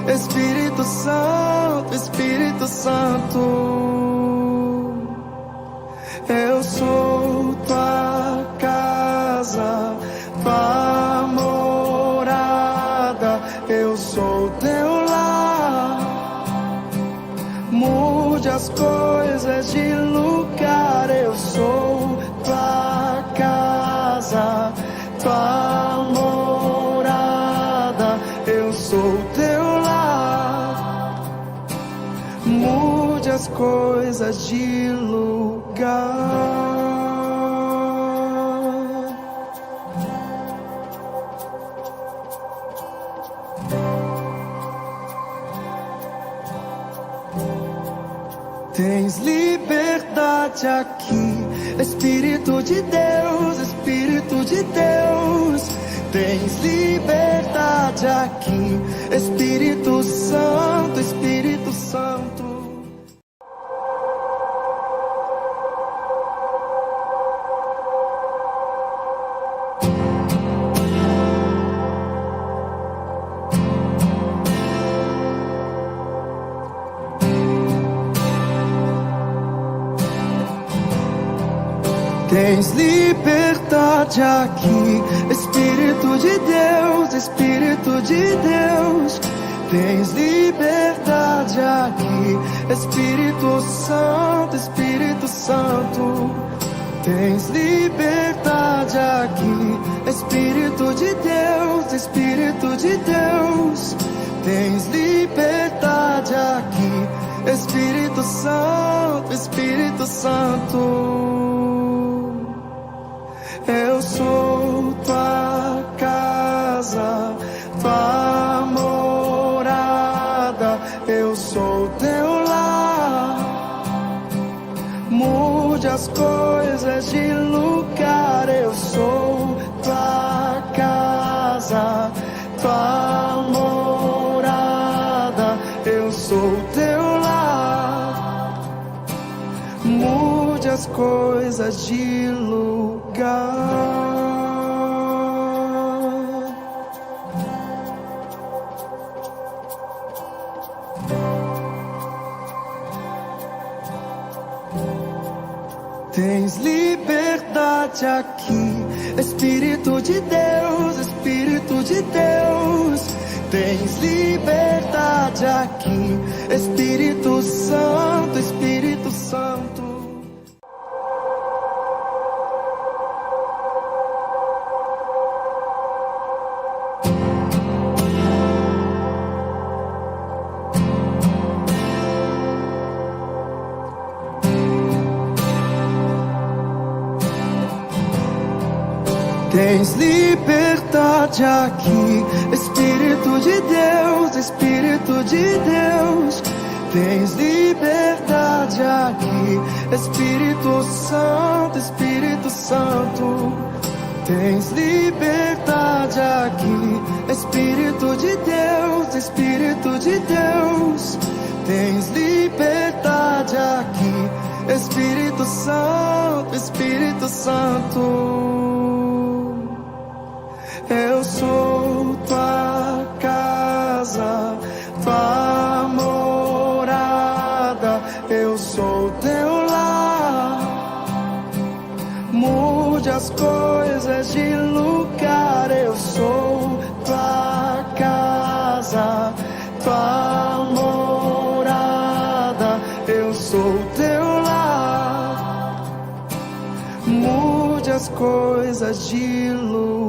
Espírito Santo, Espírito Santo. Eu sou tua casa, tua morada. Eu sou teu lar. Mude as coisas de lugar. Eu sou tua casa, tua morada. Eu sou teu lar. Mude as coisas de lugar. Tens liberdade aqui, Espírito de Deus, Espírito de Deus. Tens liberdade aqui, Espírito Santo, Espírito Santo. Tens liberdade aqui, Espírito de Deus, Espírito de Deus. Tens liberdade aqui, Espírito Santo, Espírito Santo. Tens liberdade aqui, Espírito de Deus, Espírito de Deus. Tens liberdade aqui, Espírito Santo, Espírito Santo. Eu sou tua casa, tua morada. Eu sou teu lar. Mude as coisas de lugar. Eu sou tua casa, tua morada. Eu sou teu lar. Mude as coisas de lugar. Tens liberdade aqui, Espírito de Deus, Espírito de Deus. Tens liberdade aqui, Espírito Santo, Espírito Santo. Tens liberdade aqui, Espírito de Deus, Espírito de Deus. Tens liberdade aqui, Espírito Santo, Espírito Santo. Tens liberdade aqui, Espírito de Deus, Espírito de Deus. Tens liberdade aqui, Espírito Santo, Espírito Santo. Eu sou tua casa, tua morada. Eu sou teu lar. Mude as coisas de lugar. Eu sou tua casa, tua morada. Eu sou teu lar. Mude as coisas de lugar.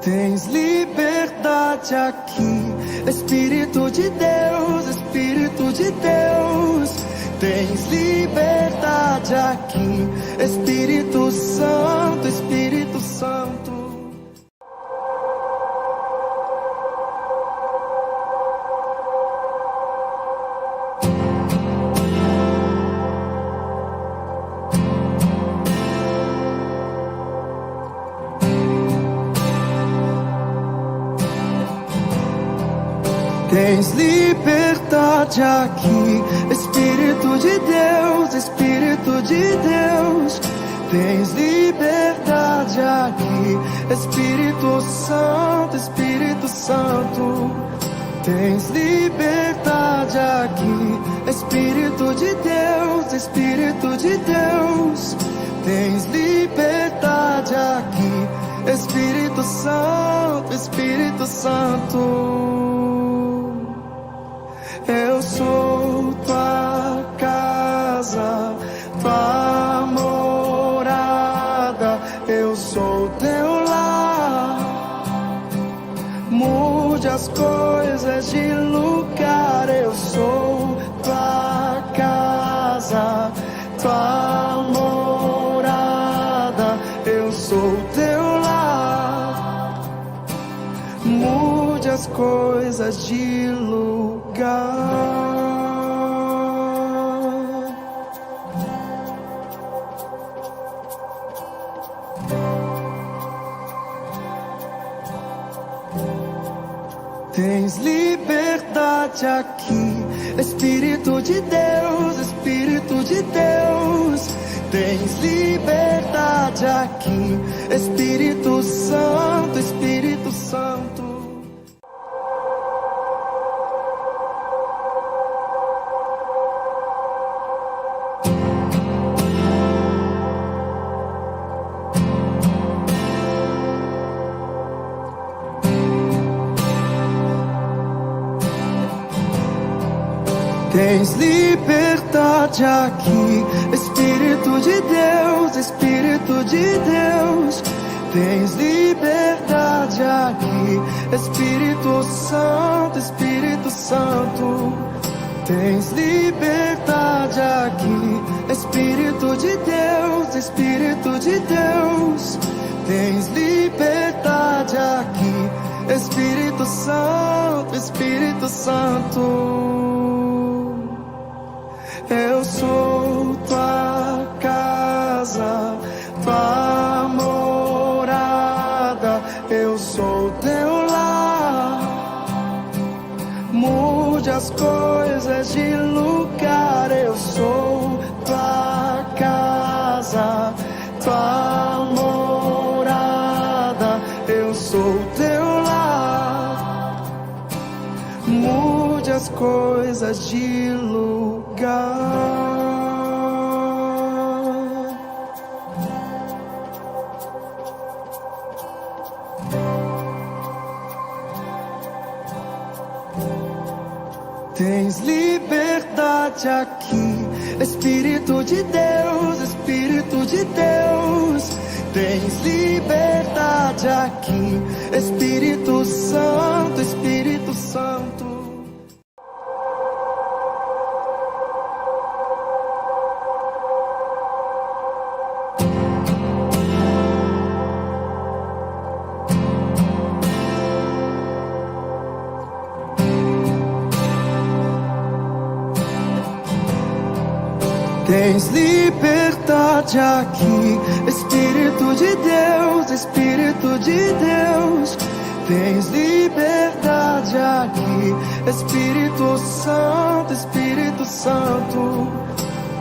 Tens liberdade aqui, Espírito de Deus, Espírito de Deus. Tens liberdade aqui, Espírito Santo, Espírito Santo. Tens liberdade aqui, Espírito de Deus. Tens liberdade aqui, Espírito Santo, Espírito Santo. Tens liberdade aqui, Espírito de Deus, Espírito de Deus. Tens liberdade aqui, Espírito Santo, Espírito Santo. Eu sou tua casa, tua morada. Eu sou teu lar. Mude as coisas de lugar. Eu sou tua casa, tua morada. Eu sou teu lar. Mude as coisas de lugar. Tens liberdade aqui, Espírito de Deus, Espírito de Deus. Tens liberdade aqui, Espírito Santo, Espírito Santo. Tens liberdade aqui, Espírito de Deus, Espírito de Deus. Tens liberdade aqui, Espírito Santo, Espírito Santo. Tens liberdade aqui, Espírito de Deus, Espírito de Deus. Tens liberdade aqui, Espírito Santo, Espírito Santo. Eu sou tua casa, tua morada. Eu sou teu lar. Mude as coisas de lugar. Eu sou tua casa, tua morada. Eu sou teu lar. Mude as coisas de lugar. Tens liberdade aqui, Espírito de Deus, Espírito de Deus. Tens liberdade aqui, Espírito Santo, Espírito Santo. Tens liberdade aqui, Espírito de Deus, Espírito de Deus. Tens liberdade aqui, Espírito Santo, Espírito Santo.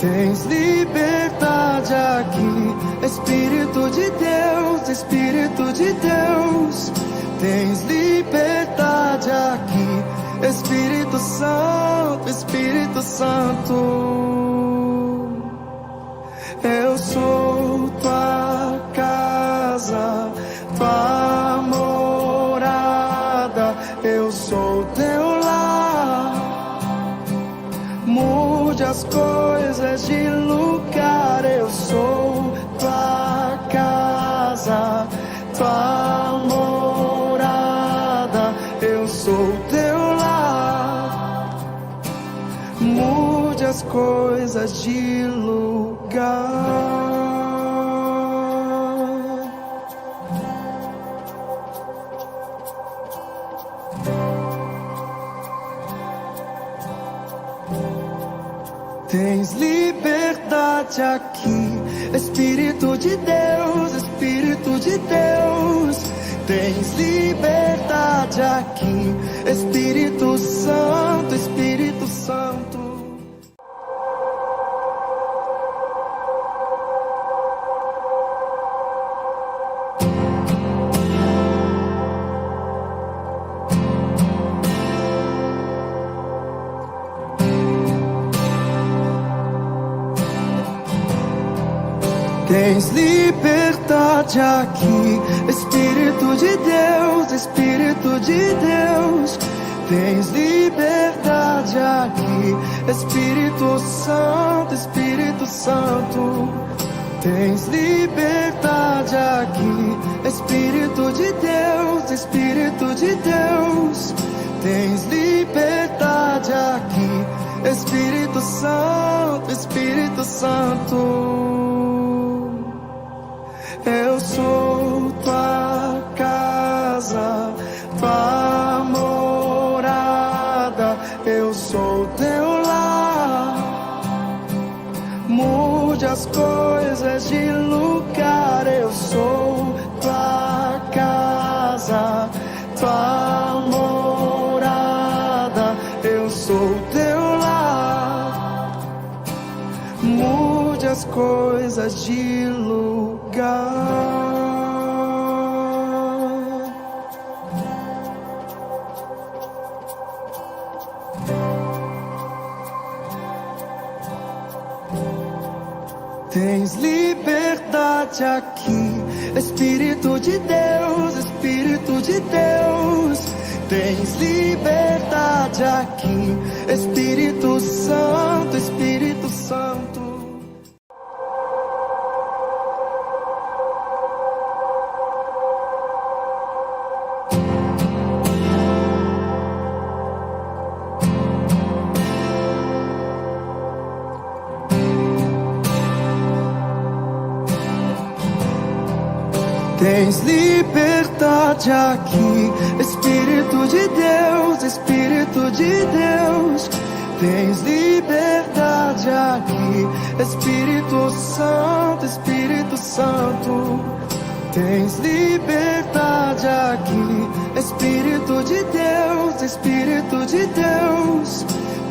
Tens liberdade aqui, Espírito de Deus, Espírito de Deus. Tens liberdade aqui, Espírito Santo, Espírito Santo. Eu sou tua casa, tua morada. Eu sou teu lar. Mude as coisas de lugar. Eu sou tua casa, tua morada. Eu sou teu lar. Mude as coisas de lugar. Tens liberdade aqui, Espírito de Deus, Espírito de Deus. Tens liberdade aqui, Espírito Santo, Espírito Santo. Tens liberdade aqui, Espírito de Deus, Espírito de Deus. Tens liberdade aqui, Espírito Santo, Espírito Santo. Tens liberdade aqui, Espírito de Deus, Espírito de Deus. Tens liberdade aqui, Espírito Santo, Espírito Santo. Eu sou tua casa, tua morada. Eu sou teu lar. Mude as coisas de lugar. Eu sou tua casa, tua morada. Eu sou teu lar. Mude as coisas de lugar. Tens liberdade aqui, Espírito de Deus, Espírito de Deus. Tens liberdade aqui, Espírito Santo, Espírito Santo. Tens liberdade aqui, Espírito de Deus, Espírito de Deus. Tens liberdade aqui, Espírito Santo, Espírito Santo. Tens liberdade aqui, Espírito de Deus, Espírito de Deus.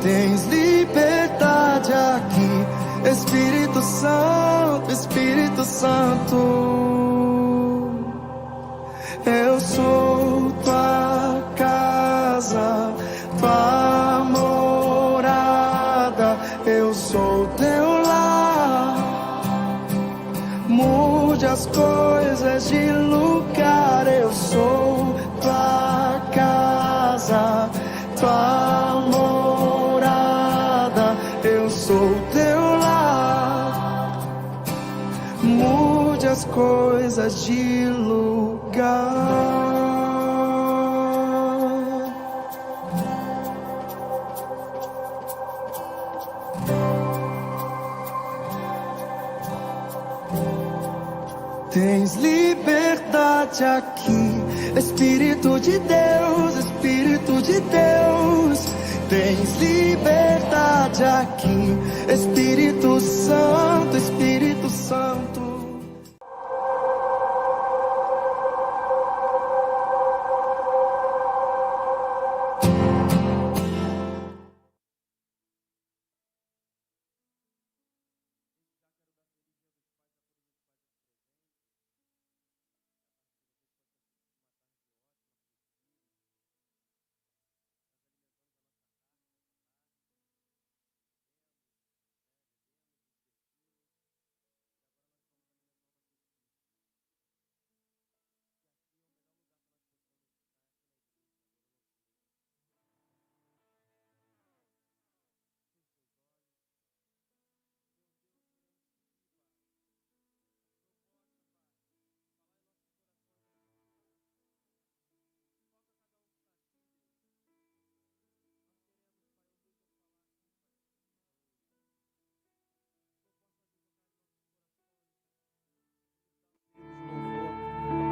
Tens liberdade aqui, Espírito Santo, Espírito Santo. Eu sou tua casa, tua morada. Eu sou teu lar. Mude as coisas de lugar. Eu sou tua casa, tua morada. Eu sou teu lar. Mude as coisas de lugar. Tens liberdade aqui, Espírito de Deus, Espírito de Deus. Tens liberdade aqui, Espírito Santo, Espírito Santo.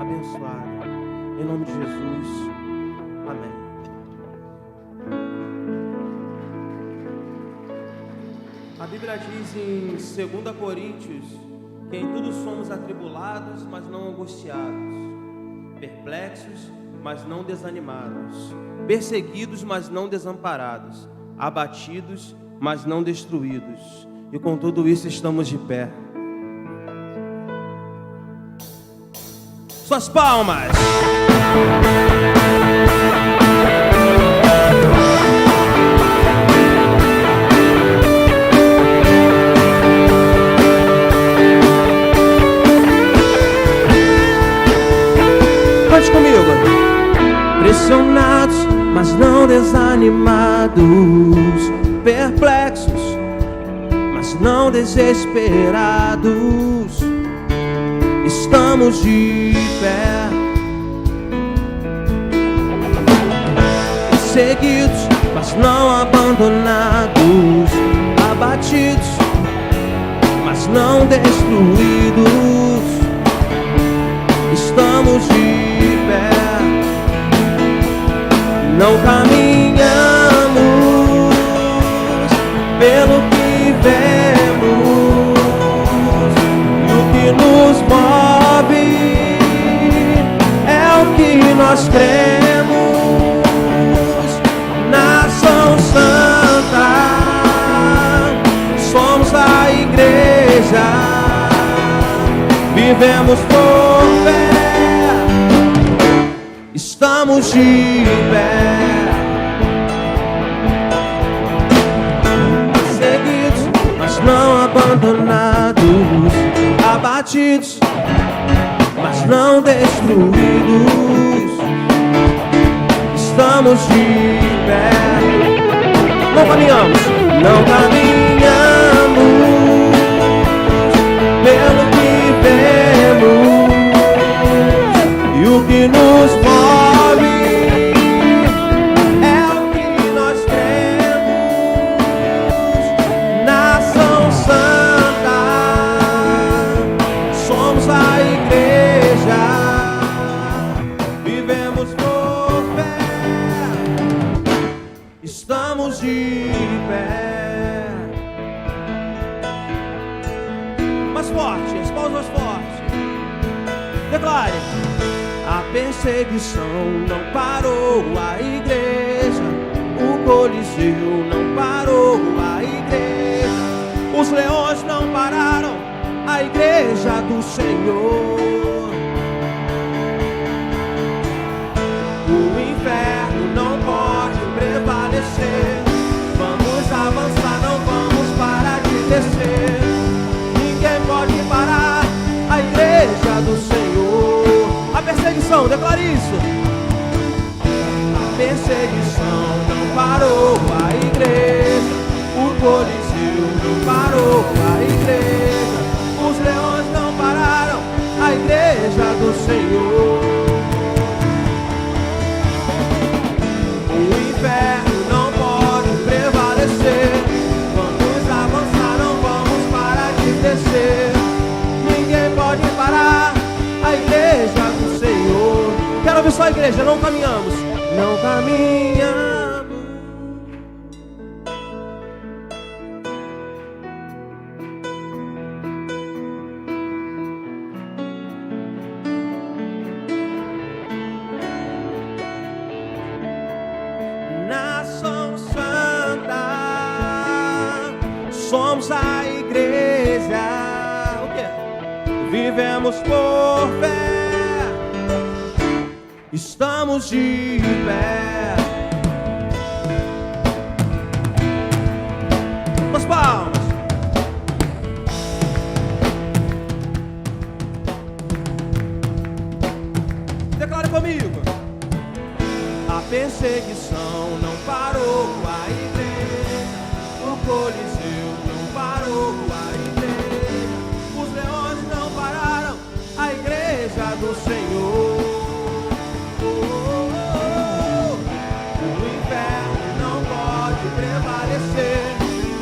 Abençoado, em nome de Jesus, amém. A Bíblia diz em 2 Coríntios que em tudo somos atribulados, mas não angustiados, perplexos, mas não desanimados, perseguidos, mas não desamparados, abatidos, mas não destruídos, e com tudo isso estamos de pé. Suas palmas. pressionados, mas não desanimados, perplexos, mas não desesperados. Estamos de pé, perseguidos, mas não abandonados, abatidos, mas não destruídos. Estamos de pé, não caminhamos pelo que vemos, e o que nos move é o que nós cremos. Nação Santa, somos a igreja, vivemos por fé. Estamos de pé, perseguidos, mas não abandonados, abatidos, mas não destruídos. Estamos de pé, não caminhamos pelo que vemos, e o que nos move é o que nós cremos. Nação Santa, somos a igreja, vivemos por fé. Estamos de pé. Mais forte, as palmas mais forte. Declare. A perseguição não parou a igreja, o Coliseu não parou a igreja, os leões não pararam a igreja do Senhor. O inferno não pode prevalecer, vamos avançar, não vamos parar de descer. Ninguém pode parar a igreja do Senhor. A perseguição, declare isso. A perseguição não parou a igreja, o Coliseu não parou a igreja, os leões não pararam a igreja do Senhor. O inferno não pode prevalecer, vamos avançar, não vamos parar de descer. Ninguém pode parar a igreja do Senhor. Quero ouvir só a igreja, não caminhamos. Nação Santa, somos a igreja, o quê? Vivemos por fé. Estamos de pé. Com as palmas. Declare comigo. A perseguição não parou a igreja, o Coliseu não parou a igreja, os leões não pararam a igreja do Senhor.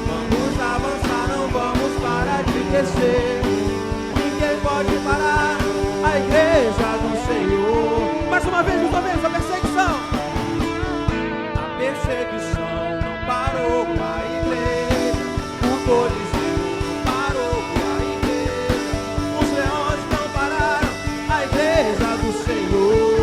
Vamos avançar, não vamos parar de descer. Ninguém pode parar a igreja do Senhor. Mais uma vez, a perseguição. A perseguição não parou a igreja, o Coliseu não parou a igreja, os leões não pararam a igreja do Senhor.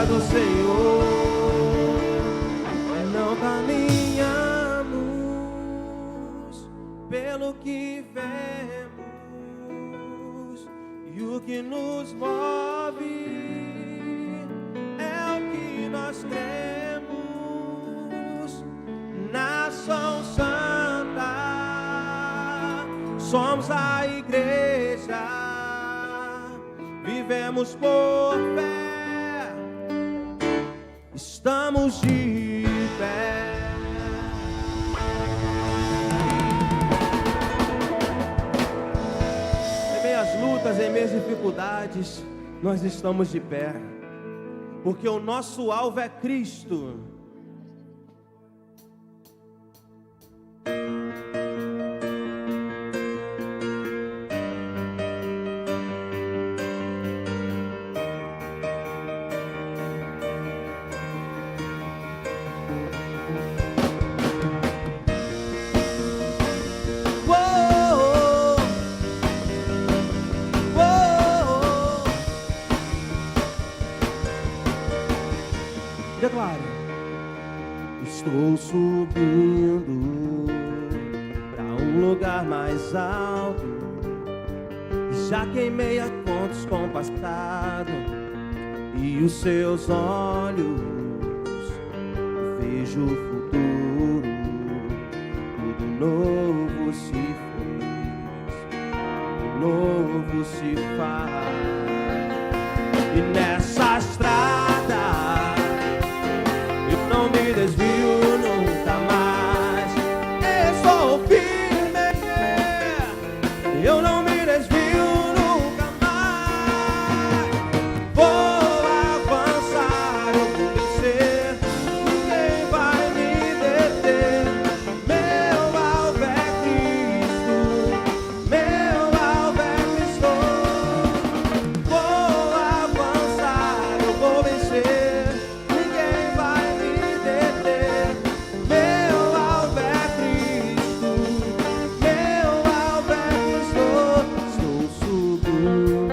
Do Senhor, não caminhamos pelo que vemos, e o que nos move é o que nós cremos. somos a igreja, vivemos por fé, estamos de pé. Em meio às lutas, em meio às dificuldades, nós estamos de pé, porque o nosso alvo é Cristo. Declare: estou subindo para um lugar mais alto. Já queimei a contas com o passado, e os seus olhos vejo o futuro. Tudo novo se fez, tudo novo se faz. E nessa estrada não me desvio nunca mais. Estou firme, eu não me desvio nunca mais. Vou avançar, eu vou vencer, ninguém vai me deter. Meu alvo é Cristo, meu alvo é Cristo. Vou avançar, eu vou vencer, ninguém vai me deter. Meu alvo é Cristo, meu alvo é Cristo. Estou subindo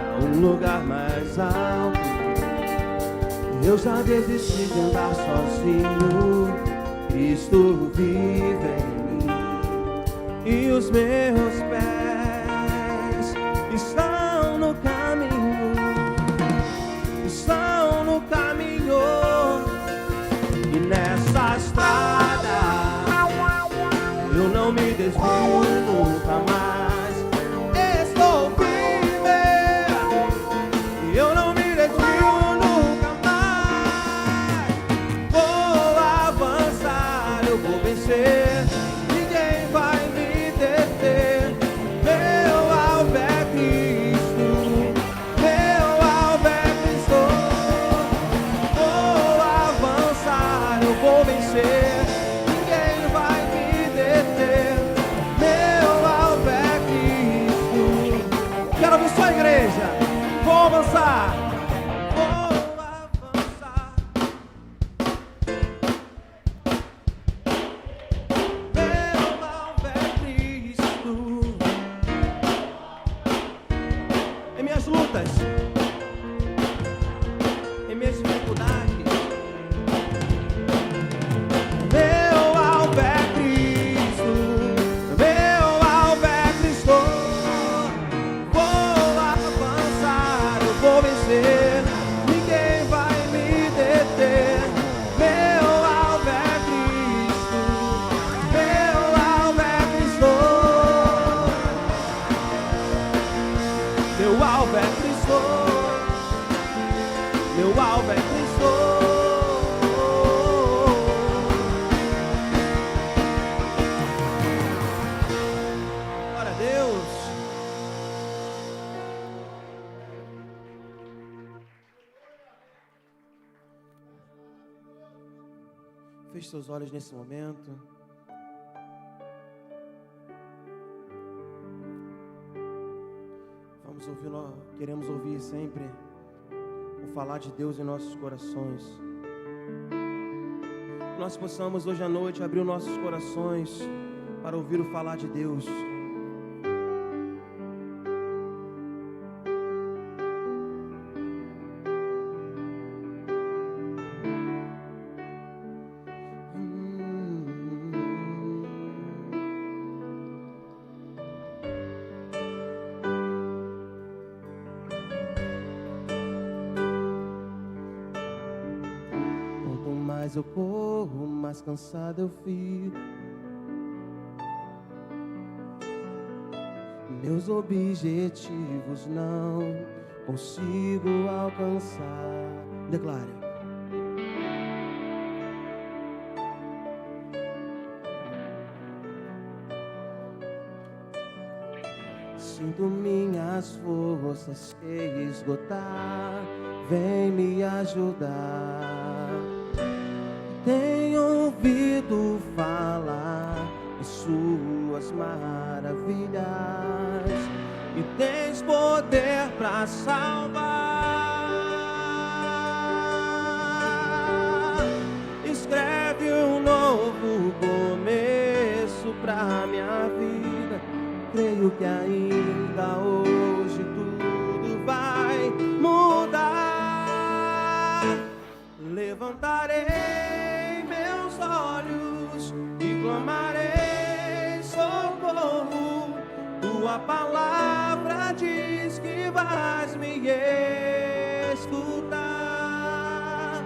a um lugar mais alto. Eu já desisti de andar sozinho. Cristo vive em mim, e os meus pés estão no caminho, estão no caminho. E nessa estrada eu não me desvio nunca mais. Estou firme, eu não me desvio nunca mais. Vou avançar, eu vou vencer, ninguém vai me deter. Meu alvo é Cristo, meu alvo é Cristo. Vou avançar, eu vou vencer, ninguém vai me deter. Meu alvo é Cristo. Quero ouvir só a igreja. Vou avançar, vou avançar. Meu alvo é Cristo. Em minhas lutas, em minhas dificuldades, meu alvo é Cristo, meu alvo é Cristo. Vou avançar, eu vou vencer, ninguém vai me deter. Meu alvo é Cristo, meu alvo é Cristo. Meu alvo é Cristo, meu alvo é Cristo. Glória a Deus. Feche seus olhos nesse momento. Vamos ouvir, queremos ouvir sempre o falar de Deus em nossos corações. Que nós possamos hoje à noite abrir os nossos corações para ouvir o falar de Deus. Quanto mais eu corro, mais cansado eu fico. meus objetivos não consigo alcançar. Declare. Sinto minhas forças se esgotar, vem me ajudar. Tenho ouvido falar de suas maravilhas e tens poder pra salvar. Escreve um novo começo pra minha vida. Creio que ainda hoje tudo vai mudar. Levantarei meus olhos e clamarei socorro. Tua palavra diz que vais me escutar.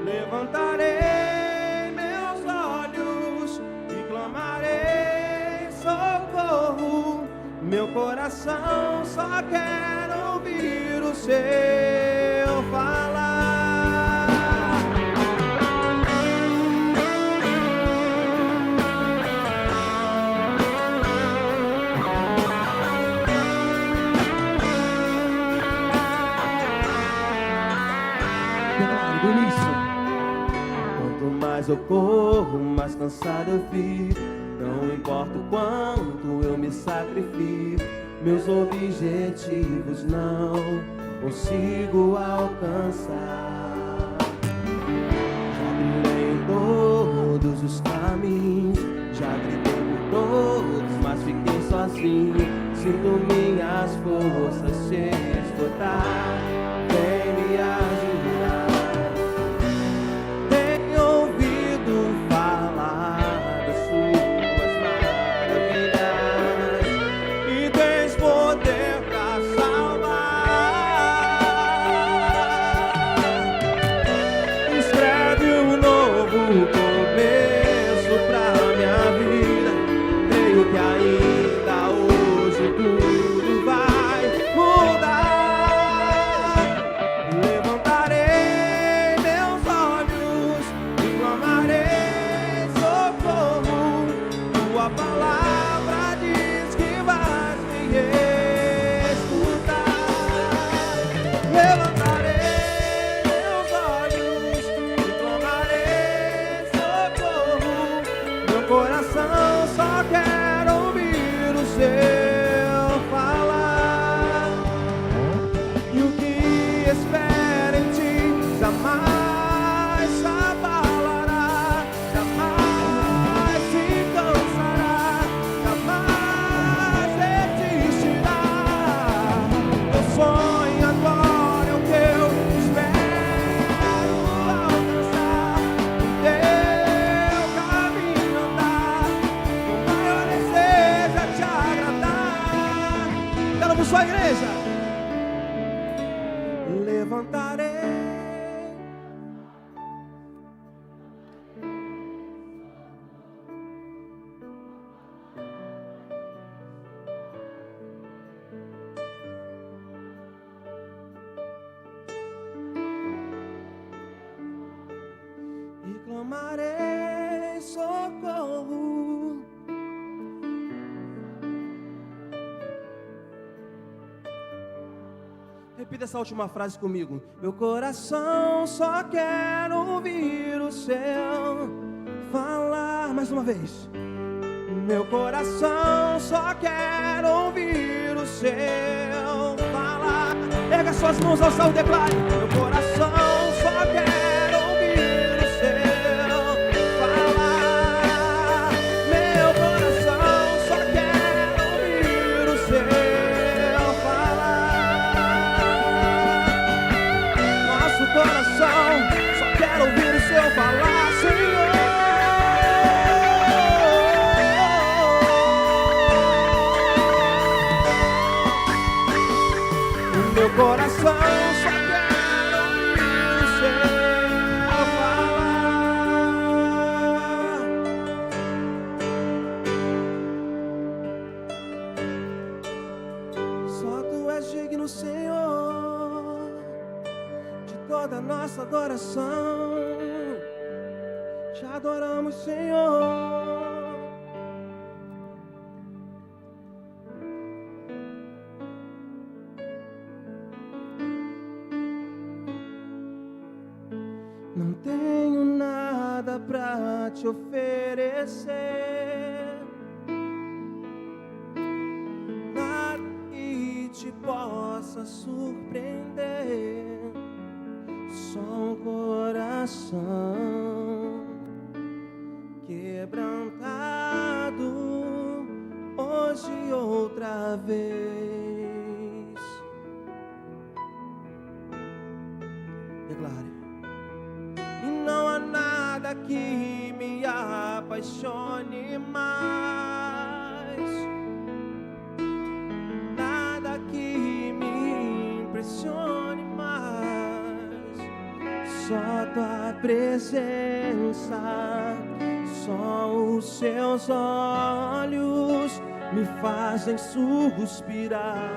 Levantarei meus olhos e clamarei socorro. Meu coração só quer ouvir o seu falar. Do início. Quanto mais eu corro, mais cansado eu fico. Não importa o quanto eu me sacrifico, meus objetivos não consigo alcançar. Já trilhei em todos os caminhos, já gritei por todos, mas fiquei sozinho. Sinto minhas forças se esgotar, vem me ajudar. Tenho ouvido falar das suas maravilhas e tens poder pra salvar. Escreve um novo começo pra minha vida. Creio que ainda hoje tudo vai mudar. Levantarei meus olhos e clamarei socorro. Tua palavra diz que vais me escutar. Levantarei meus olhos e clamarei socorro. Meu coração só quer ouvir o seu falar. E o que espera em ti jamais se abalará, jamais se cansará, jamais desistirá. Teu sonho agora é o que eu espero alcançar. No teu caminho andar, o maior desejo é te agradar. Quero por sua igreja. Levantarei. E clamarei socorro. Repita essa última frase comigo. Meu coração só quer ouvir o seu falar. Mais uma vez. Meu coração só quer ouvir o seu falar. Erga suas mãos ao céu e declare. Meu coração só quer ouvir o seu falar. Meu coração só quer ouvir o seu coração só quero ouvir o seu falar, Senhor. O meu coração só quer ouvir toda a nossa adoração. Te adoramos, Senhor. Não tenho nada pra te oferecer, nada que te possa surpreender, só um coração quebrantado hoje outra vez. Declare. E não há nada que me apaixone mais, nada que me impressione mais. Só tua presença, só os seus olhos me fazem suspirar.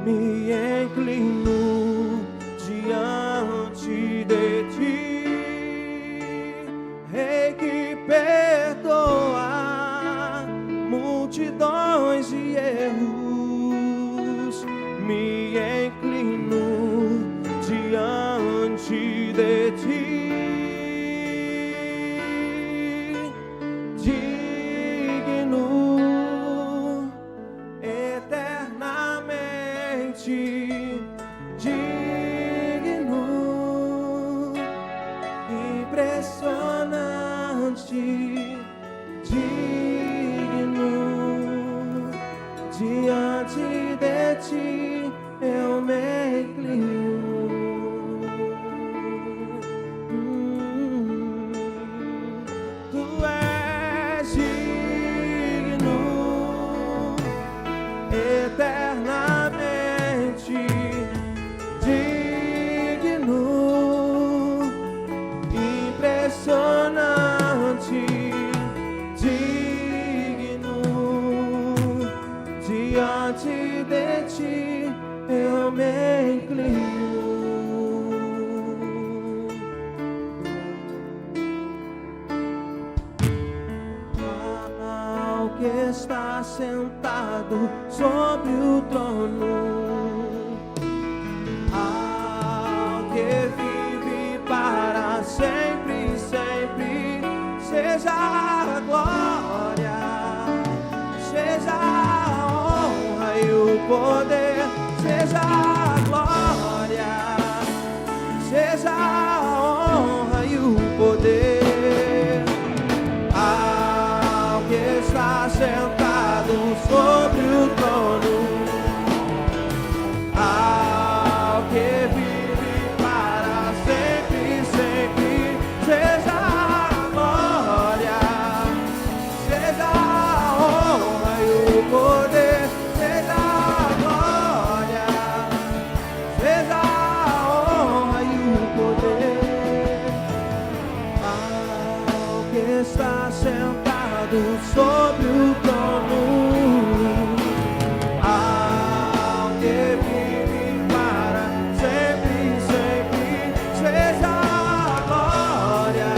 Me inclino diante de ti, Rei que perdoa multidões de erros. Me inclino diante de ti, digno eternamente, digno, impressionante, digno, diante de ti eu me inclino. Tu és digno eternamente, digno, impressionante, digno, diante de ti eu me inclino. Ao que está sentado sobre o trono, ao que vive para sempre, sempre, seja a glória, seja a honra e o poder, seja a glória, seja a honra e o poder. Ao que está sentado sobre o trono, ao que vive para sempre, sempre, seja a glória, seja a honra e o poder, seja a glória, seja a honra e o poder. Ao que está sentado sobre o trono, ao que vive para sempre, sempre, seja a glória,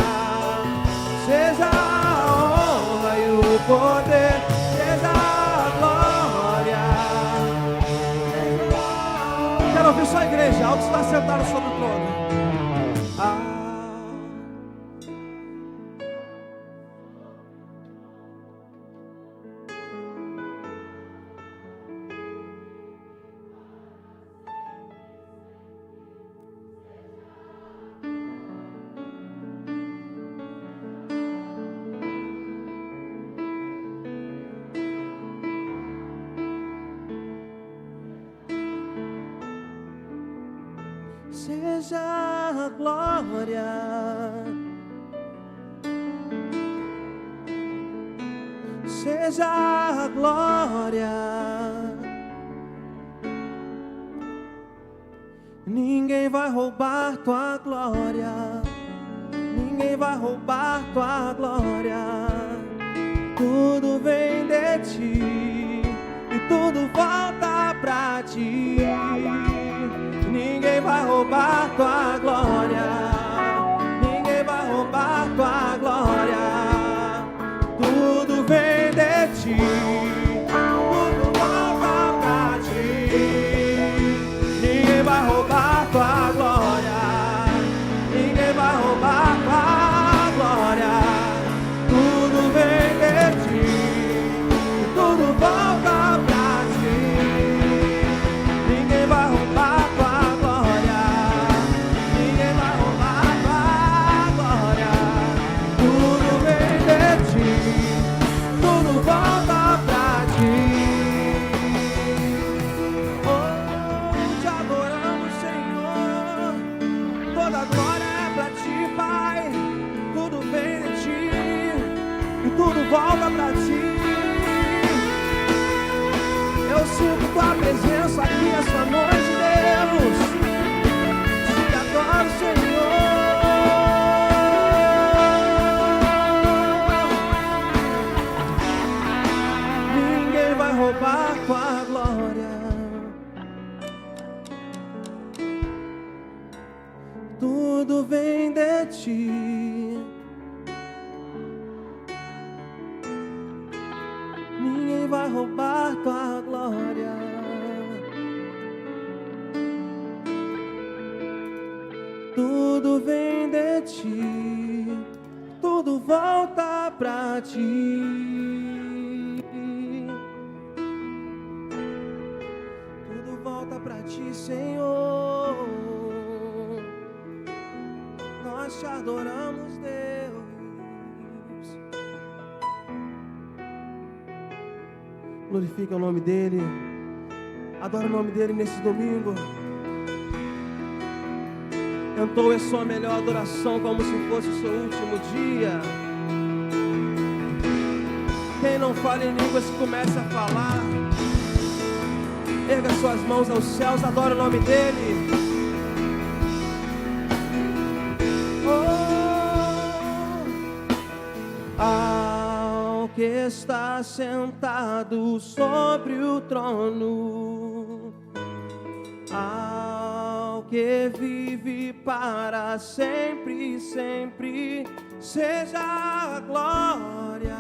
seja a honra e o poder, seja a glória. Quero ouvir só a igreja, ao que está sentado sobre o trono. Seja a glória, seja a glória. Ninguém vai roubar tua glória, ninguém vai roubar tua glória. Tudo vem de ti e tudo volta ti. Ninguém vai roubar tua glória. Ninguém vai roubar tua glória. Tudo vem de ti. Tudo volta pra ti. Ninguém vai roubar tua glória. Ninguém vai roubar tua glória. Tudo vem de ti. Tudo volta pra ti. Ninguém vai roubar tua glória. Ninguém vai roubar tua glória. Tudo vem de ti. Tudo volta pra ti. Oh, te adoramos, Senhor. Toda glória é pra ti, Pai. Tudo vem de ti e tudo volta pra ti. Eu sinto tua presença aqui essa noite, Deus. Te adoro, Senhor. Ninguém vai roubar tua glória. Tudo vem de ti. Ninguém vai roubar tua glória. Tudo vem de ti. Tudo volta pra ti. Tudo volta pra ti, Senhor. Nós te adoramos, Deus. Glorifica o nome dele. Adora o nome dele nesse domingo. Entoe a sua melhor adoração como se fosse o seu último dia. Quem não fala em línguas comece a falar. Erga suas mãos aos céus. Adora o nome dele. Ao que está sentado sobre o trono, ao que vive para sempre, sempre, seja a glória,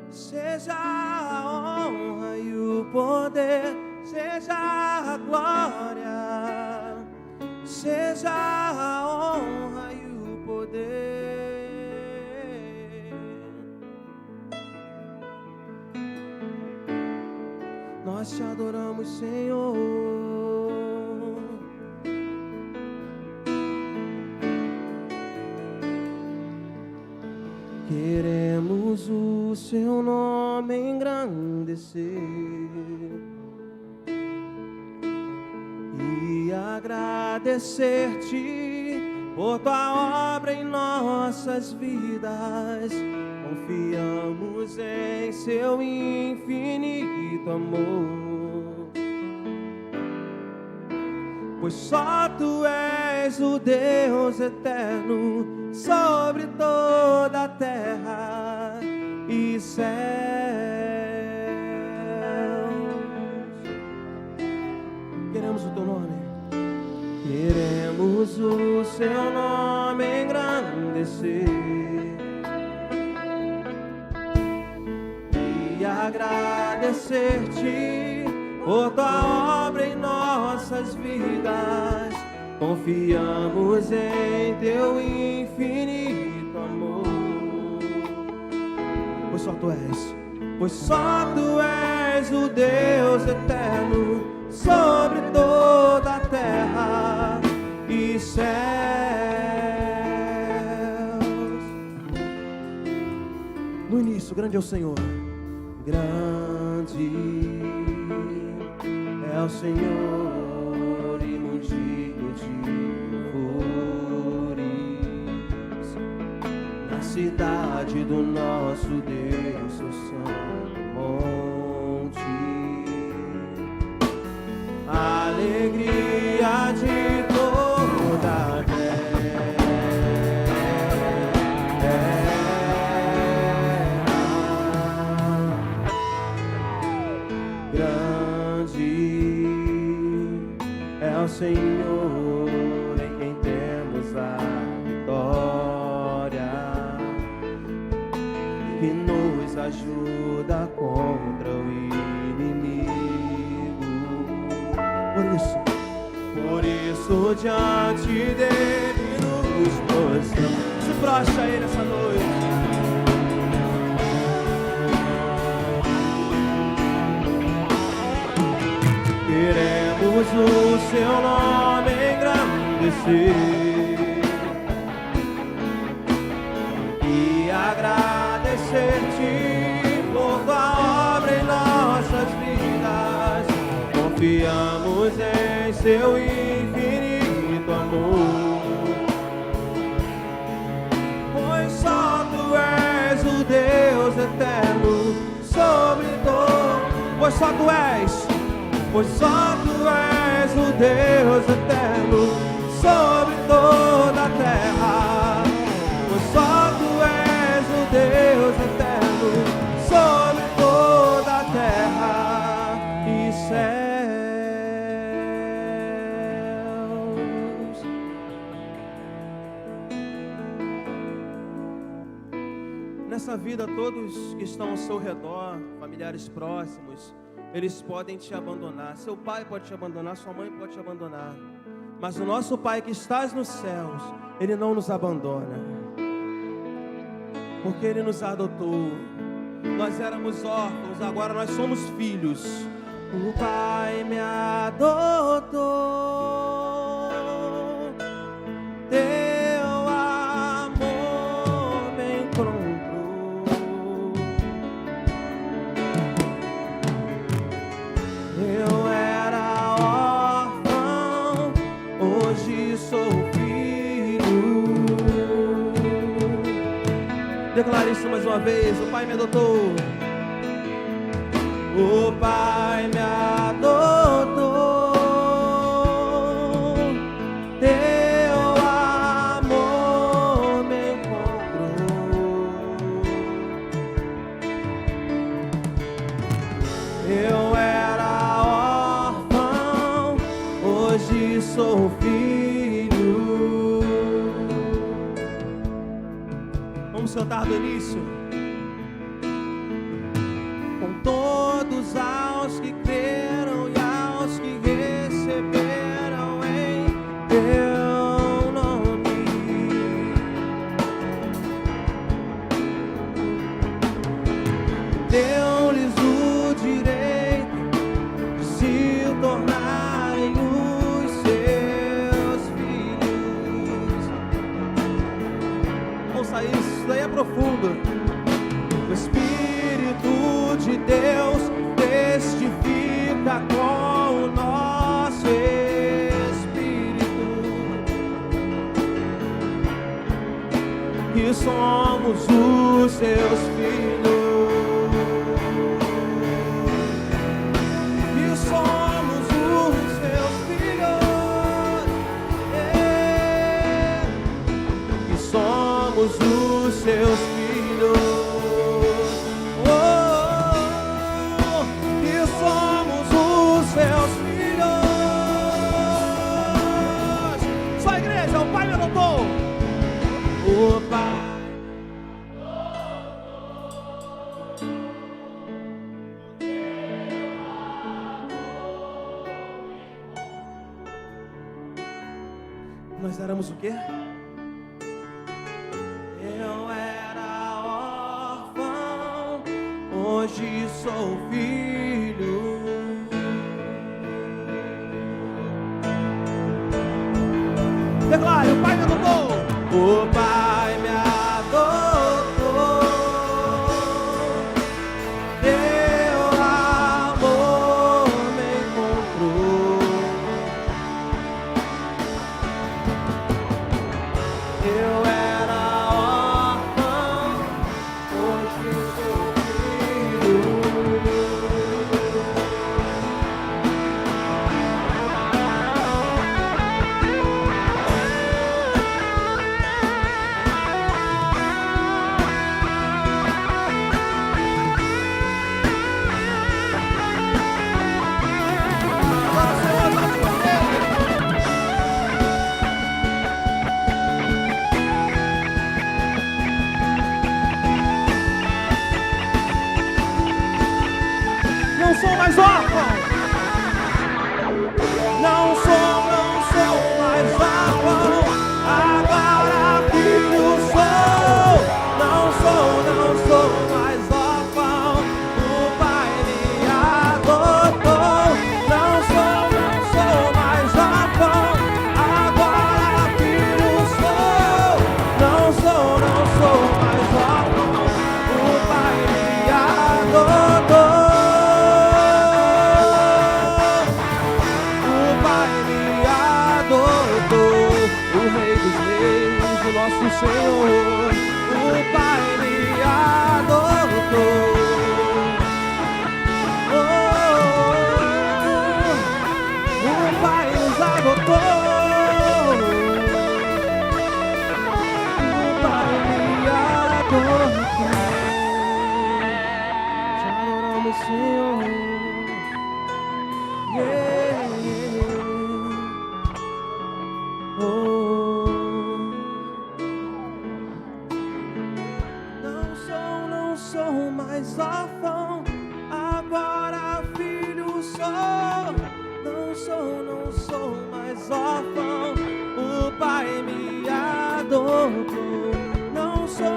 seja a honra e o poder, seja a glória, seja a honra e o poder. Nós te adoramos, Senhor. Queremos o seu nome engrandecer e agradecer-te por tua obra em nossas vidas. Confiamos em seu infinito amor, pois só tu és o Deus eterno sobre toda a terra e céus. Queremos o teu nome. Queremos o seu nome engrandecer e agradecer-te por tua obra em nossas vidas. Confiamos em teu infinito amor, pois só tu és o Deus eterno sobre toda a terra e céus. No início, grande é o Senhor, grande é o Senhor e muito digno de louvores. Na cidade do nosso Deus, seu santo monte, alegria de toda a terra. Grande que nos ajuda contra o inimigo. Por isso diante dele nos prostramos. Se prostra a ele essa noite. Queremos o seu nome engrandecer e agradecer-te por tua obra em nossas vidas. Confiamos em seu infinito amor, pois só tu és o Deus eterno sobre todo. Pois só tu és o Deus eterno sobre toda a terra. Pois só tu és o Deus eterno sobre toda a terra e céus. Nessa vida, todos que estão ao seu redor, familiares próximos, eles podem te abandonar. Seu pai pode te abandonar, sua mãe pode te abandonar. Mas o nosso Pai que estás nos céus, Ele não nos abandona, porque Ele nos adotou. Nós éramos órfãos, agora nós somos filhos. O Pai me adotou, teu amor me encontrou. Eu era órfão, hoje sou filho. Declare isso mais uma vez. O Pai me adotou. O Pai me adotou, teu amor me encontrou. Eu era órfão, hoje sou filho. Vamos cantar do início. Com todos aos que creram e aos que receberam em teu nome, deu-lhes o direito de se tornarem os seus filhos. Ouça isso, daí é profundo. O Espírito de Deus testifica com o nosso espírito que somos os seus filhos, que somos os seus filhos, que somos os seus filhos. O Pai nós éramos o quê? Eu era órfão, hoje sou filho. Declare, o Pai me adotou. O Pai me adotou, teu amor me encontrou. Eu era órfão, hoje sou filho. sou mais órfão. Não sou mais órfão. Agora filho sou. Não sou mais órfão. O Pai me adotou. Não sou mais órfão. Agora filho sou. Não sou mais órfão. O Pai me adotou. O Pai me adotou. O Rei dos Reis, o nosso Senhor. O Pai me adotou. O Pai nos adotou. O Pai me adotou. Te adoramos, Senhor. Yeah. Oh. Não sou mais órfão. Agora filho sou. Não sou mais órfão. O Pai me adotou. Não sou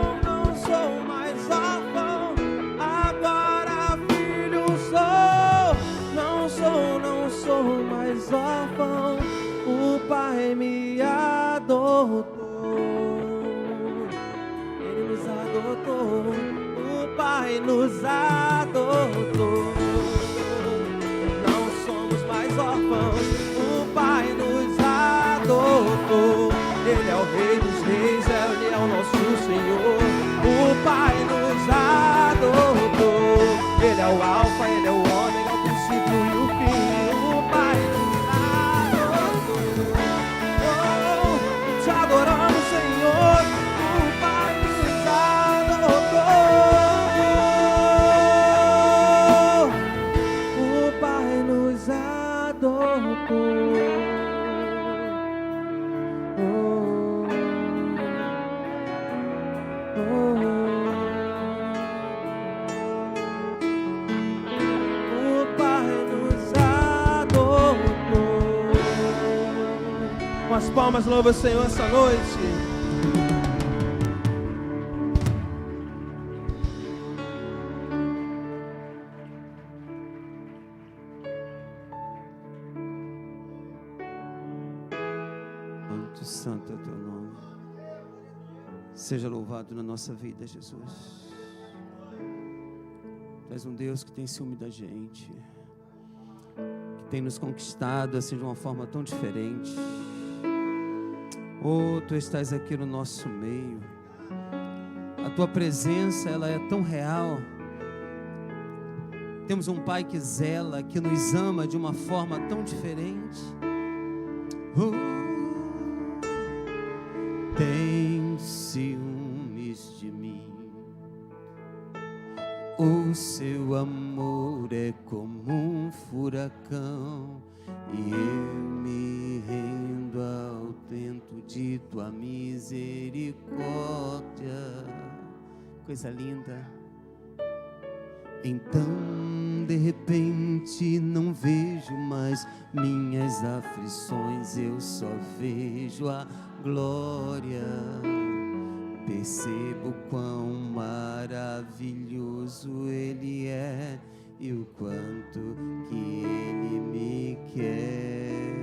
mais órfão. Agora filho sou. Não sou mais órfão. O Pai me adotou. Ele nos adotou. O Pai nos adotou. Não somos mais órfãos. O Pai nos adotou. Ele é o Rei dos Reis, Ele é o nosso Senhor. O Pai nos adotou. Ele é o Alfa, Ele é o Ômega, o princípio e o fim. O Pai nos adotou. Oh, te adoramos, Senhor. O Pai nos adotou. O Pai nos adotou. O Pai nos adotou. Com as palmas, louva o Senhor essa noite. Santo, santo é o teu nome. Seja louvado na nossa vida, Jesus. Tu és um Deus que tem ciúme da gente, que tem nos conquistado assim de uma forma tão diferente. Oh, Tu estás aqui no nosso meio. A Tua presença, ela é tão real. Temos um Pai que zela, que nos ama de uma forma tão diferente. Tem ciúmes de mim. O seu amor é como um furacão, e eu me rendo ao vento de tua misericórdia. Coisa linda. Então, de repente, não vejo mais minhas aflições, eu só vejo a glória. Percebo quão maravilhoso Ele é e o quanto que Ele me quer.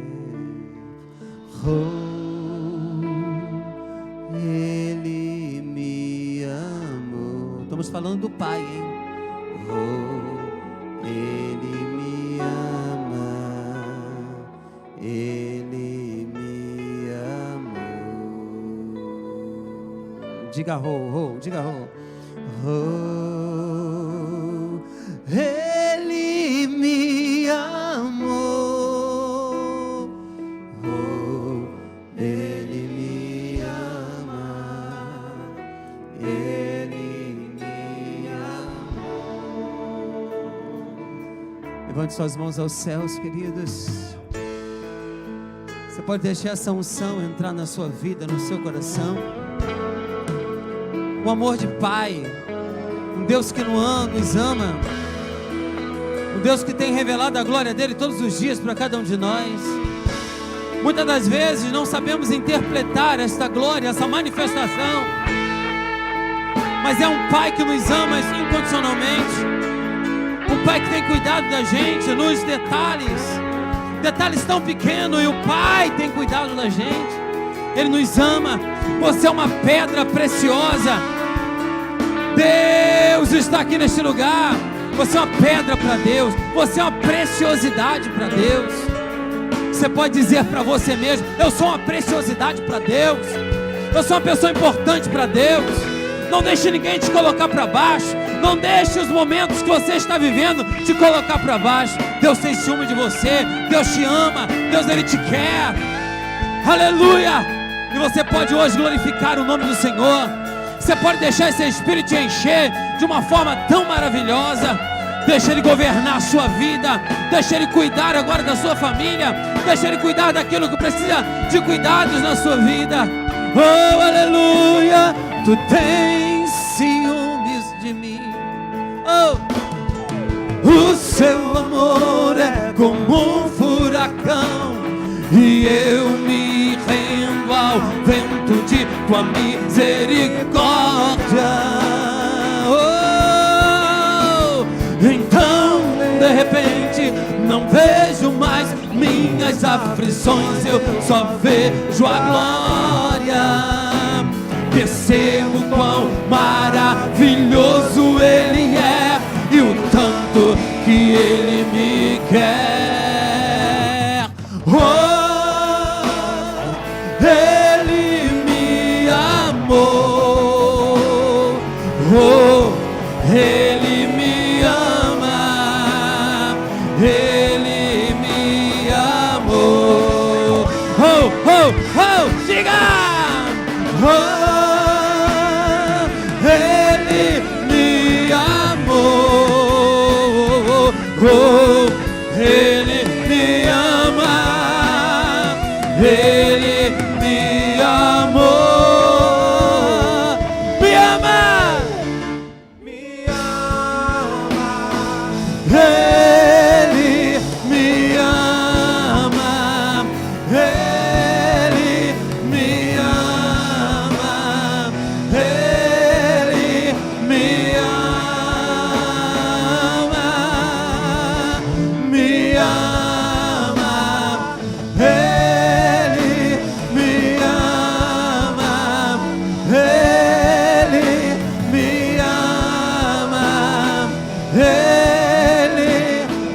Oh, Ele me amou. Estamos falando do Pai, hein? Oh, Ele me ama, Ele me amou. Diga ho, diga ho. Oh, Ele me amou. Oh, Ele me ama, Ele me amou. Levante suas mãos aos céus, queridos. Você pode deixar essa unção entrar na sua vida, no seu coração. Um amor de Pai, um Deus que nos ama, Um Deus que tem revelado a glória dele todos os dias para cada um de nós. Muitas das vezes não sabemos interpretar esta glória, essa manifestação, mas é um Pai que nos ama incondicionalmente, um Pai que tem cuidado da gente nos detalhes tão pequenos, e o Pai tem cuidado da gente. Ele nos ama. Você é uma pedra preciosa. Deus está aqui neste lugar. Você é uma pedra para Deus. Você é uma preciosidade para Deus. Você pode dizer para você mesmo: eu sou uma preciosidade para Deus. Eu sou uma pessoa importante para Deus. Não deixe ninguém te colocar para baixo. Não deixe os momentos que você está vivendo te colocar para baixo. Deus tem ciúme de você. Deus te ama. Deus, Ele te quer. Aleluia. E você pode hoje glorificar o nome do Senhor. Você pode deixar esse Espírito te encher de uma forma tão maravilhosa. Deixa Ele governar a sua vida. Deixa Ele cuidar agora da sua família. Deixa Ele cuidar daquilo que precisa de cuidados na sua vida. Oh, aleluia. Tu tens ciúmes de mim. Oh, o seu amor é como um furacão, e eu me rendo ao vento de tua misericórdia. Oh, então de repente não vejo mais minhas aflições, eu só vejo a glória. Percebo quão maravilhoso Ele é e o tanto que Ele me quer. Oh, Ele me amou. Oh, Ele me ama. Ele me amou. Oh, oh, oh, diga! Oh, Ele me amou. Oh, Ele me ama. Ele me amou. Me ama. Me ama. Ele me ama. Ele me ama. Ele me ama. Me ama. Ele me ama. Ele me ama. Ele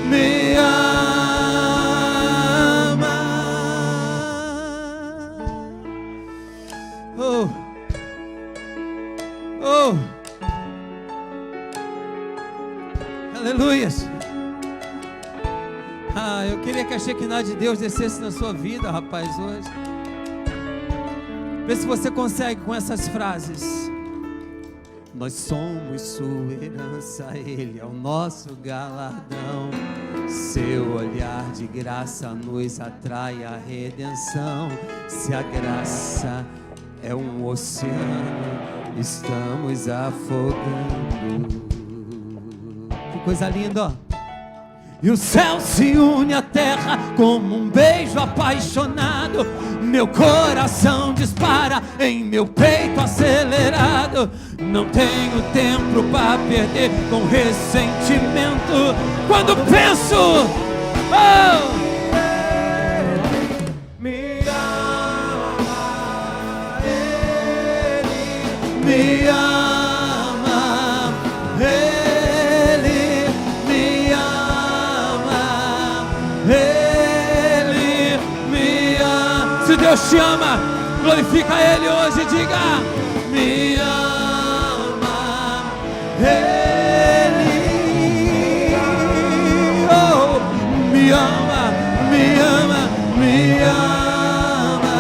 me ama. Oh, oh, aleluias. Ah, eu queria que a Shekinah de Deus descesse na sua vida, rapaz, hoje. Vê se você consegue com essas frases. Nós somos sua herança, Ele é o nosso galardão. Seu olhar de graça nos atrai à redenção. Se a graça é um oceano, estamos afogando. Que coisa linda, ó. E o céu se une à terra como um beijo apaixonado. Meu coração dispara em meu peito acelerado. Não tenho tempo pra perder com ressentimento. Quando penso, oh, Me ama. Ele me ama, Ele me ama, Ele me ama. Se Deus te ama, glorifica Ele hoje, diga: me ama, Ele, oh, me ama, me ama, me ama,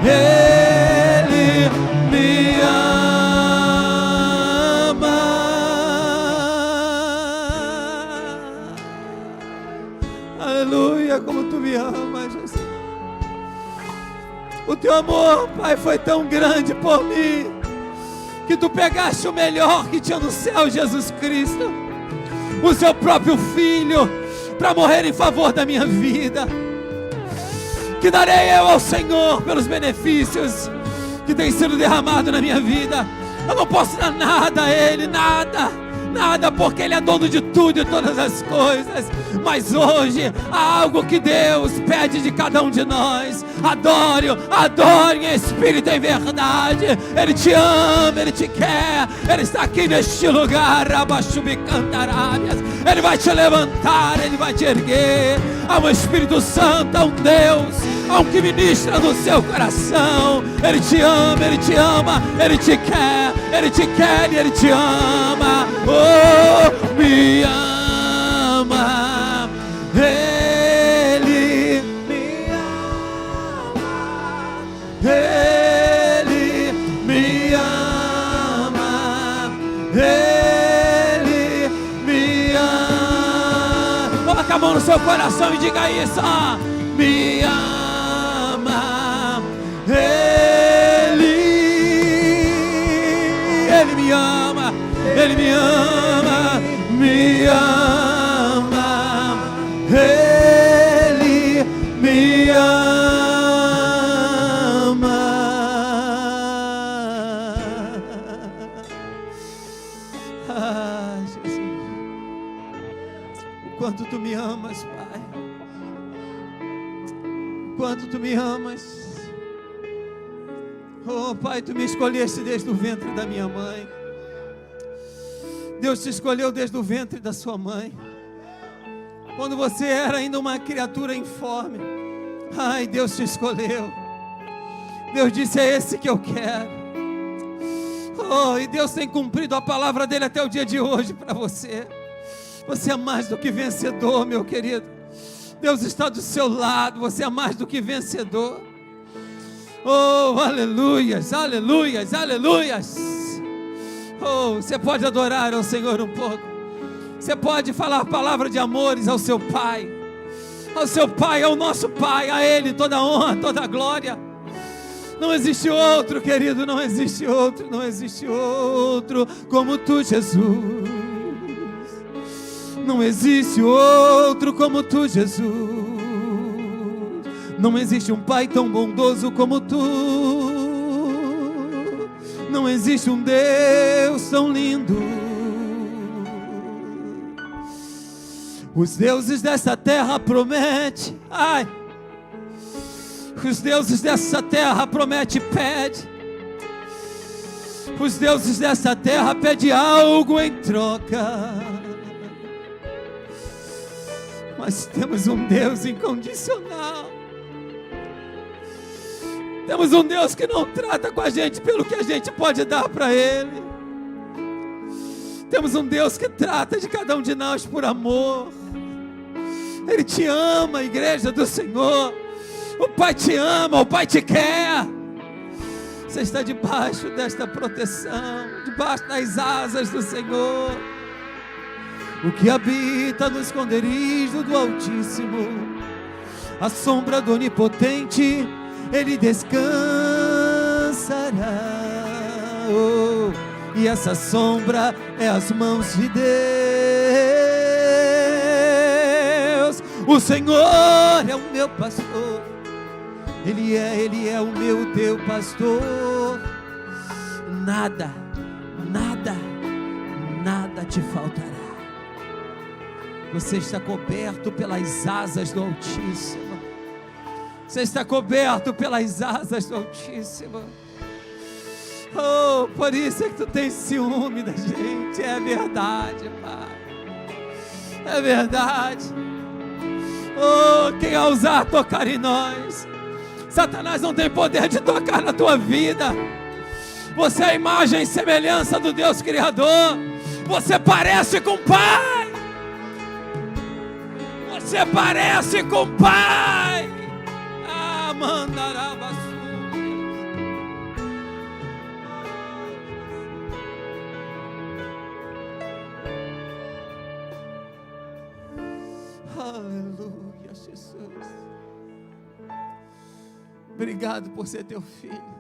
Ele me ama. Aleluia, como tu me amas, Jesus. O teu amor, Pai, foi tão grande por mim, que tu pegaste o melhor que tinha no céu, Jesus Cristo, o seu próprio filho para morrer em favor da minha vida. Que darei eu ao Senhor pelos benefícios que tem sido derramado na minha vida? Eu não posso dar nada a Ele, nada, porque Ele é dono de tudo e todas as coisas. Mas hoje há algo que Deus pede de cada um de nós: adore em espírito e em verdade. Ele te ama, Ele te quer, Ele está aqui neste lugar. Ele vai te levantar, Ele vai te erguer. Há um Espírito Santo, há um Deus, há um que ministra no seu coração. Ele te ama, Ele te ama, Ele te quer, Ele te quer e Ele te ama. Oh, me ama, Ele me ama, Ele me ama, Ele me ama. Coloca a mão no seu coração e diga isso: me ama, Ele me ama, Ele me ama, me ama, Ele me ama. Ah, Jesus, o quanto tu me amas, Pai, o quanto tu me amas. Oh, Pai, tu me escolheste desde o ventre da minha mãe. Deus te escolheu desde o ventre da sua mãe, quando você era ainda uma criatura informe. Ai, Deus te escolheu. Deus disse: é esse que eu quero. Oh, e Deus tem cumprido a palavra dele até o dia de hoje para você. Você é mais do que vencedor, meu querido. Deus está do seu lado. Você é mais do que vencedor. Oh, aleluias, aleluias, aleluias. Oh, você pode adorar ao Senhor um pouco. Você pode falar palavra de amores ao seu Pai. Ao seu Pai, ao nosso Pai. A Ele toda a honra, toda a glória. Não existe outro, querido. Não existe outro. Não existe outro como tu, Jesus. Não existe outro como tu, Jesus. Não existe um Pai tão bondoso como tu. Não existe um Deus tão lindo. Os deuses dessa terra prometem, ai, os deuses dessa terra prometem, pede. Os deuses dessa terra pedem algo em troca. Mas temos um Deus incondicional. Temos um Deus que não trata com a gente pelo que a gente pode dar para Ele. Temos um Deus que trata de cada um de nós por amor. Ele te ama, igreja do Senhor. O Pai te ama, o Pai te quer. Você está debaixo desta proteção, debaixo das asas do Senhor. O que habita no esconderijo do Altíssimo, a sombra do Onipotente, Ele descansará. Oh, e essa sombra é as mãos de Deus. O Senhor é o meu pastor. Ele é o meu teu pastor. Nada te faltará. Você está coberto pelas asas do Altíssimo. Você está coberto pelas asas do Altíssimo. Oh, por isso é que tu tens ciúme da gente. É verdade, Pai. É verdade. Oh, quem ousar tocar em nós, Satanás não tem poder de tocar na tua vida. Você é a imagem e semelhança do Deus Criador. Você parece com o Pai. Você parece com o Pai. Aleluia, Jesus. Obrigado por ser teu filho.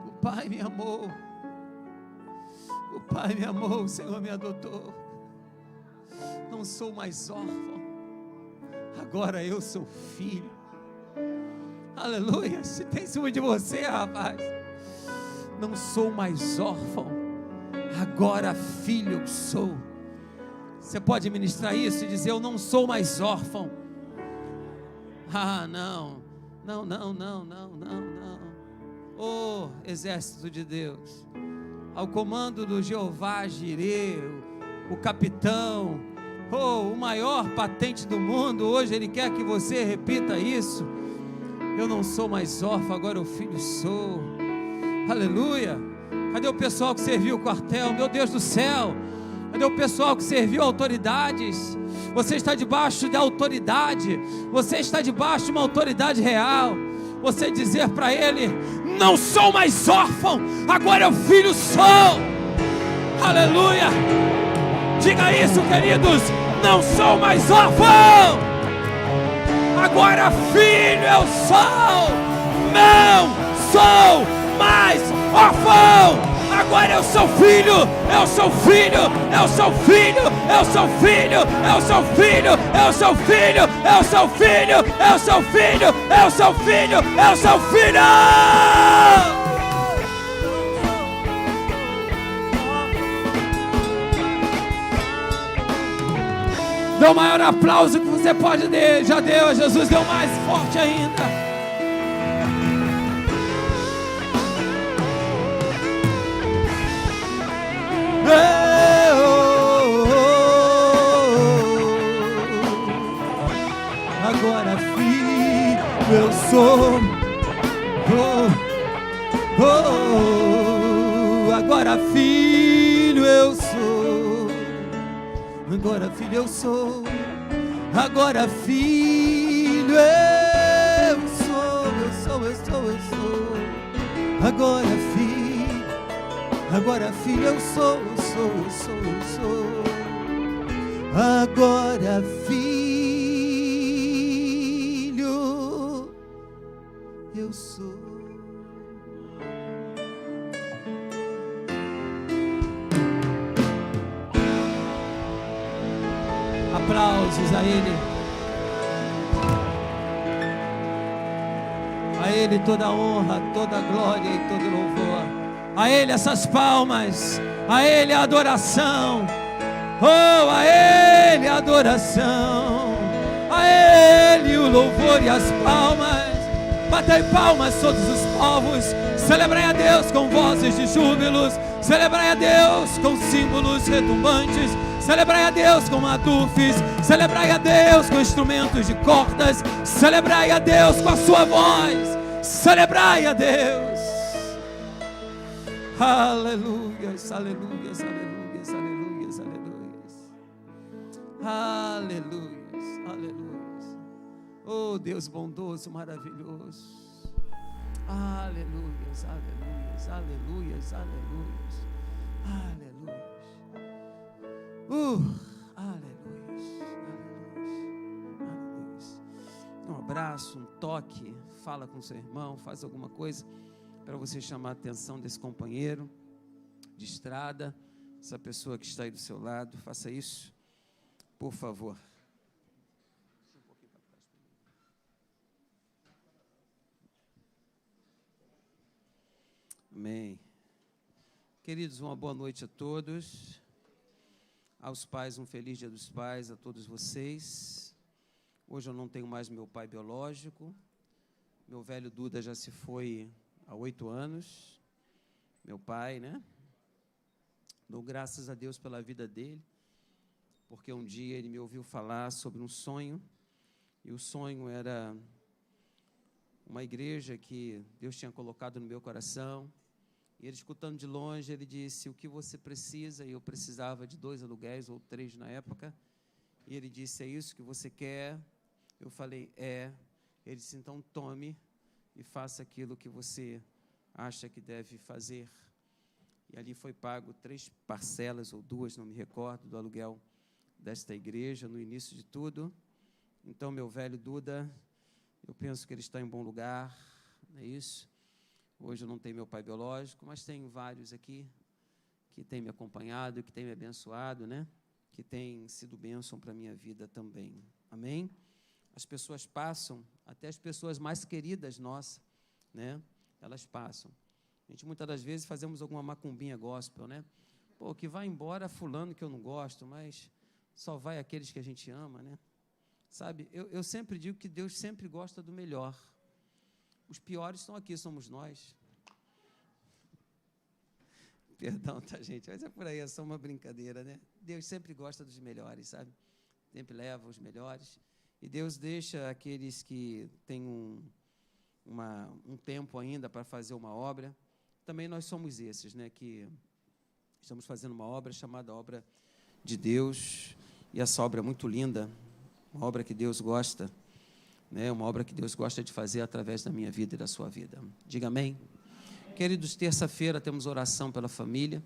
O Pai me amou. O Pai me amou, o Senhor me adotou. Não sou mais órfão, agora eu sou filho. Aleluia. Se tem em cima de você, rapaz, não sou mais órfão, agora filho sou. Você pode ministrar isso e dizer: eu não sou mais órfão. Ah, não. Oh, exército de Deus, ao comando do Jeová Jirê, o capitão, o maior patente do mundo, hoje ele quer que você repita isso: eu não sou mais órfão, agora o filho sou. Aleluia. Cadê o pessoal que serviu o quartel? Meu Deus do céu, cadê o pessoal que serviu autoridades? Você está debaixo de autoridade, você está debaixo de uma autoridade real. Você dizer para ele: não sou mais órfão, agora eu filho sou. Aleluia. Diga isso, queridos: não sou mais órfão, agora filho eu sou. Não sou mais órfão, agora eu sou filho, eu sou filho, eu sou filho, eu sou filho, eu sou filho, eu sou filho, eu sou filho, eu sou filho, eu sou filho, eu sou filho. Dê o maior aplauso que você pode dar. Já deu a Jesus, deu mais forte ainda. Agora filho eu sou. Agora filho eu sou. Agora filho eu sou. Agora filho eu sou. Eu sou. Agora filho. Agora filho eu sou. Agora filho eu sou. Aplausos a Ele. A Ele toda honra, toda glória e todo louvor. A Ele essas palmas. A Ele a adoração. Oh, a Ele a adoração. A Ele o louvor e as palmas. Batei palmas todos os povos. Celebrai a Deus com vozes de júbilos. Celebrai a Deus com símbolos retumbantes. Celebrai a Deus com adufes. Celebrai a Deus com instrumentos de cordas. Celebrai a Deus com a sua voz. Celebrai a Deus. Aleluias, aleluias, aleluias, aleluias, aleluias. Aleluias, aleluias. Oh, Deus bondoso, maravilhoso. Aleluias, aleluias, aleluias, aleluias. Aleluias. Aleluias, aleluias. Um abraço, um toque, fala com seu irmão, faz alguma coisa para você chamar a atenção desse companheiro de estrada, essa pessoa que está aí do seu lado. Faça isso, por favor. Amém. Queridos, uma boa noite a todos. Aos pais, um feliz Dia dos Pais a todos vocês. Hoje eu não tenho mais meu pai biológico. Meu velho Duda já se foi há 8 anos. Meu pai, né? Dou graças a Deus pela vida dele, porque um dia ele me ouviu falar sobre um sonho, e o sonho era uma igreja que Deus tinha colocado no meu coração. E ele, escutando de longe, ele disse: o que você precisa? E eu precisava de 2 aluguéis, ou 3 na época. E ele disse: é isso que você quer? Eu falei: é. Ele disse: então tome e faça aquilo que você acha que deve fazer. E ali foi pago 3 parcelas, ou 2, não me recordo, do aluguel desta igreja, no início de tudo. Então, meu velho Duda, eu penso que ele está em bom lugar, não é isso? Hoje eu não tenho meu pai biológico, mas tenho vários aqui que tem me acompanhado, que tem me abençoado, né? Que tem sido bênção para a minha vida também. Amém? As pessoas passam, até as pessoas mais queridas nossas, né? Elas passam. A gente, muitas das vezes, fazemos alguma macumbinha gospel, né? Pô, que vai embora fulano que eu não gosto, mas só vai aqueles que a gente ama, né? Sabe, eu sempre digo que Deus sempre gosta do melhor. Os piores estão aqui, somos nós. Perdão, tá, gente? Mas é por aí, é só uma brincadeira, né? Deus sempre gosta dos melhores, sabe? Sempre leva os melhores. E Deus deixa aqueles que têm um tempo ainda para fazer uma obra. Também nós somos esses, né? Que estamos fazendo uma obra chamada Obra de Deus. E essa obra é muito linda. Uma obra que Deus gosta, né? Uma obra que Deus gosta de fazer através da minha vida e da sua vida. Diga amém. Queridos, terça-feira temos oração pela família.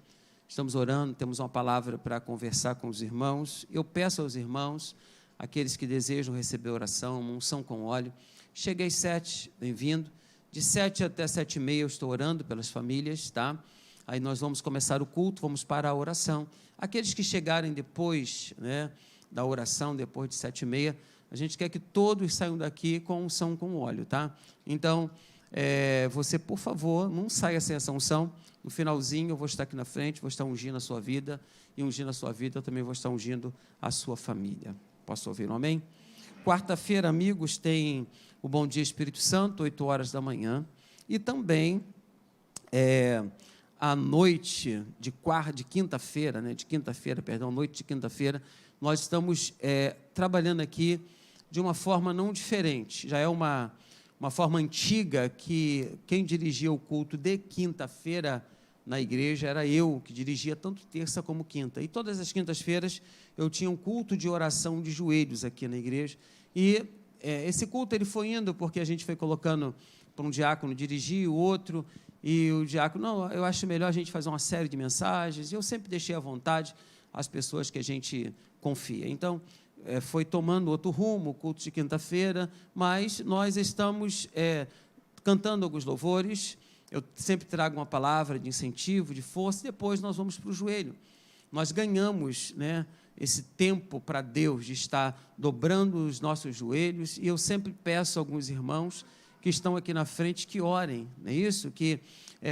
Estamos orando, temos uma palavra para conversar com os irmãos. Eu peço aos irmãos, aqueles que desejam receber oração, uma unção com óleo. Cheguei às 7, bem-vindo. De 7 até 7h30 eu estou orando pelas famílias, tá? Aí nós vamos começar o culto, vamos para a oração. Aqueles que chegarem depois, né, da oração, depois de 7h30, a gente quer que todos saiam daqui com unção com óleo, tá? Então, você, por favor, não saia sem essa unção. No finalzinho, eu vou estar aqui na frente, vou estar ungindo a sua vida, e ungindo a sua vida, eu também vou estar ungindo a sua família. Posso ouvir um amém? Quarta-feira, amigos, tem o Bom Dia Espírito Santo, 8 horas da manhã, e também à noite de quinta-feira, né, noite de quinta-feira, nós estamos trabalhando aqui de uma forma não diferente. Já é uma forma antiga que quem dirigia o culto de quinta-feira na igreja era eu, que dirigia tanto terça como quinta. E todas as quintas-feiras eu tinha um culto de oração de joelhos aqui na igreja. E esse culto ele foi indo porque a gente foi colocando para um diácono dirigir, o outro, e o diácono, não, eu acho melhor a gente fazer uma série de mensagens. E eu sempre deixei à vontade as pessoas que a gente confia. Então, foi tomando outro rumo, o culto de quinta-feira, mas nós estamos cantando alguns louvores. Eu sempre trago uma palavra de incentivo, de força, e depois nós vamos para o joelho. Nós ganhamos, né, esse tempo para Deus, de estar dobrando os nossos joelhos, e eu sempre peço a alguns irmãos que estão aqui na frente que orem, não é isso? Que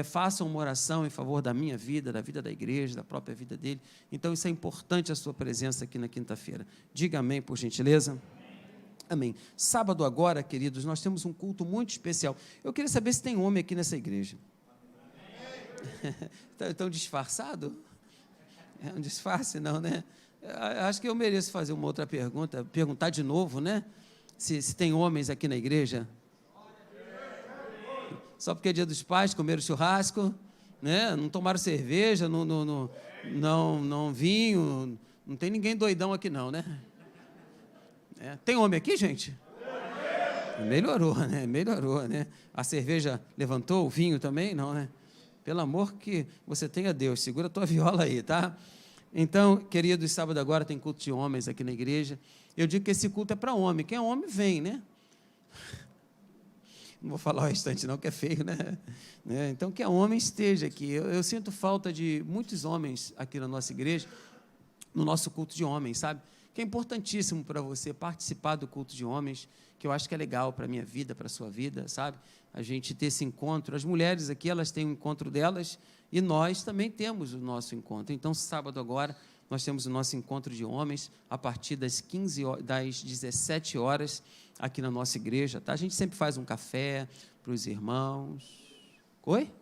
façam uma oração em favor da minha vida, da vida da igreja, da própria vida dele. Então, isso é importante, a sua presença aqui na quinta-feira. Diga amém, por gentileza. Amém. Sábado agora, queridos, nós temos um culto muito especial. Eu queria saber se tem homem aqui nessa igreja. Estão disfarçado? É um disfarce, não, né? Acho que eu mereço fazer uma outra pergunta, perguntar de novo, né? Se tem homens aqui na igreja. Só porque é dia dos pais, comeram churrasco, né? Não tomaram cerveja, não vinho, não tem ninguém doidão aqui não, né? Tem homem aqui, gente? Melhorou, né? Melhorou, né? A cerveja levantou, o vinho também, não, né? Pelo amor que você tenha Deus, segura a tua viola aí, tá? Então, queridos, sábado agora tem culto de homens aqui na igreja. Eu digo que esse culto é para homem, quem é homem vem, né? Não vou falar o restante não, que é feio, né? Então, que a homem esteja aqui. Eu sinto falta de muitos homens aqui na nossa igreja, no nosso culto de homens, sabe? Que é importantíssimo para você participar do culto de homens, que eu acho que é legal para a minha vida, para a sua vida, sabe? A gente ter esse encontro. As mulheres aqui, elas têm o encontro delas e nós também temos o nosso encontro. Então, sábado agora, nós temos o nosso encontro de homens a partir das 17 horas, aqui na nossa igreja, tá? A gente sempre faz um café para os irmãos. Oi?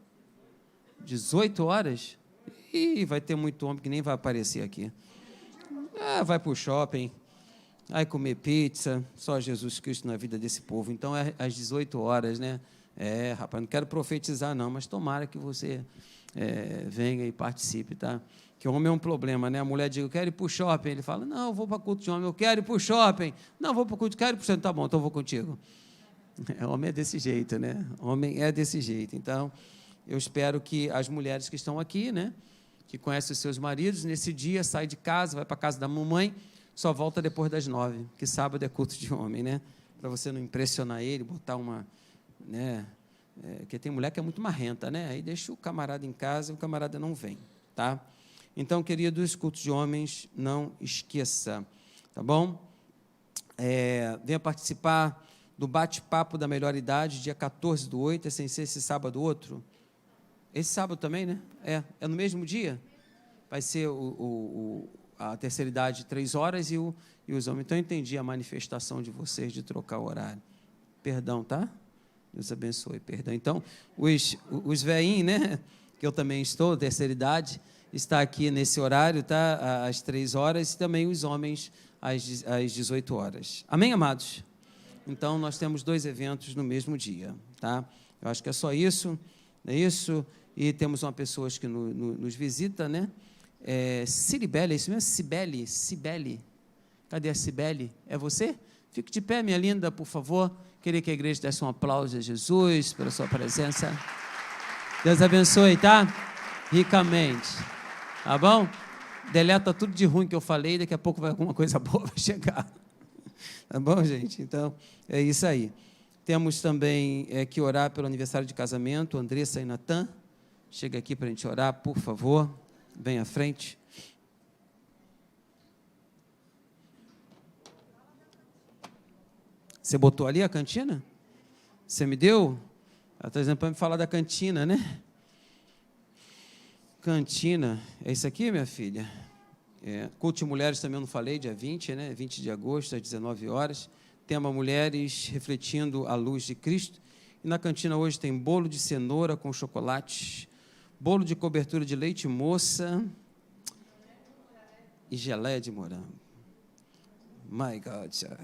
18 horas? Ih, vai ter muito homem que nem vai aparecer aqui. Vai para o shopping, vai comer pizza, só Jesus Cristo na vida desse povo. Então, é às 18 horas, né? Rapaz, não quero profetizar não, mas tomara que você venha e participe, tá? Que o homem é um problema, né? A mulher diz, eu quero ir para o shopping. Ele fala, não, eu vou para o culto de homem. Eu quero ir para o shopping. Não, eu vou para o culto, quero ir para o shopping. Tá bom, então eu vou contigo. Homem é desse jeito, né? Homem é desse jeito. Então, eu espero que as mulheres que estão aqui, né? Que conhecem os seus maridos, nesse dia, sai de casa, vai para a casa da mamãe, só volta depois das 9, que sábado é culto de homem, né? Para você não impressionar ele, botar uma, né? Porque tem mulher que é muito marrenta, né? Aí deixa o camarada em casa e o camarada não vem, tá? Então, queridos, cultos de homens, não esqueça, tá bom? Venha participar do bate-papo da melhor idade, dia 14/8, sem ser esse sábado outro. Esse sábado também, né? É no mesmo dia? Vai ser a terceira idade 3 horas e os homens. Então, eu entendi a manifestação de vocês de trocar o horário. Perdão, tá? Deus abençoe, perdão. Então, os veinhos, né? Que eu também estou, terceira idade, está aqui nesse horário, tá? Às 3 horas, e também os homens às 18 horas. Amém, amados? Então, nós temos 2 eventos no mesmo dia, tá? Eu acho que é só isso, é isso. E temos uma pessoa que nos visita, né? Ciribele, é isso mesmo? Cibele. Cadê a Cibele? É você? Fique de pé, minha linda, por favor. Queria que a igreja desse um aplauso a Jesus pela sua presença. Deus abençoe, tá? Ricamente. Tá bom? Deleta tudo de ruim que eu falei, daqui a pouco alguma coisa boa vai chegar. Tá bom, gente? Então, é isso aí. Temos também que orar pelo aniversário de casamento, Andressa e Natan. Chega aqui para a gente orar, por favor. Vem à frente. Você botou ali a cantina? Você me deu? Ela está dizendo para me falar da cantina, né? Cantina. É isso aqui, minha filha? Culto de mulheres também eu não falei, dia 20, né? 20 de agosto, às 19 horas. Tema mulheres refletindo a luz de Cristo. E na cantina hoje tem bolo de cenoura com chocolate, bolo de cobertura de leite moça e geleia de morango. My God, sir.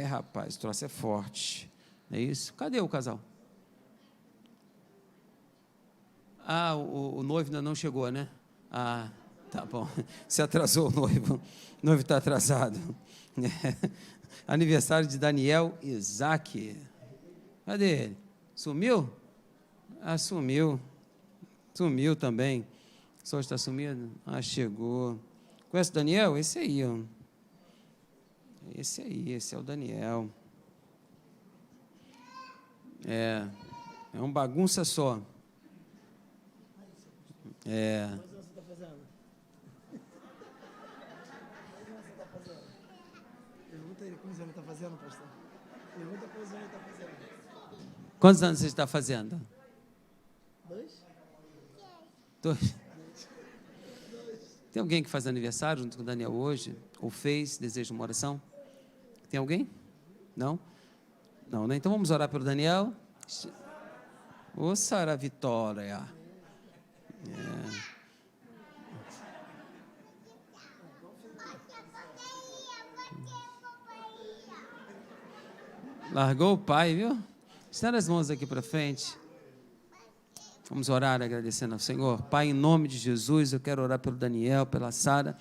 Rapaz, o troço é forte. Não é isso? Cadê o casal? O noivo ainda não chegou, né? Tá bom. Se atrasou o noivo. O noivo está atrasado. Aniversário de Daniel Isaac. Cadê ele? Sumiu? Sumiu. Sumiu também. O senhor está sumido? Chegou. Conhece o Daniel? Esse aí, ó. Esse é o Daniel. É um bagunça só. Pergunta ele quantos anos ele está fazendo, pastor. Pergunta quantos anos ele está fazendo. Quantos anos você está fazendo? 2. Tem alguém que faz aniversário junto com o Daniel hoje? Ou fez? Deseja uma oração? Tem alguém? Não? Não, né? Então vamos orar pelo Daniel. Ô, Sara Vitória. Largou o pai, viu? Estenda as mãos aqui para frente. Vamos orar agradecendo ao Senhor. Pai, em nome de Jesus, eu quero orar pelo Daniel, pela Sara.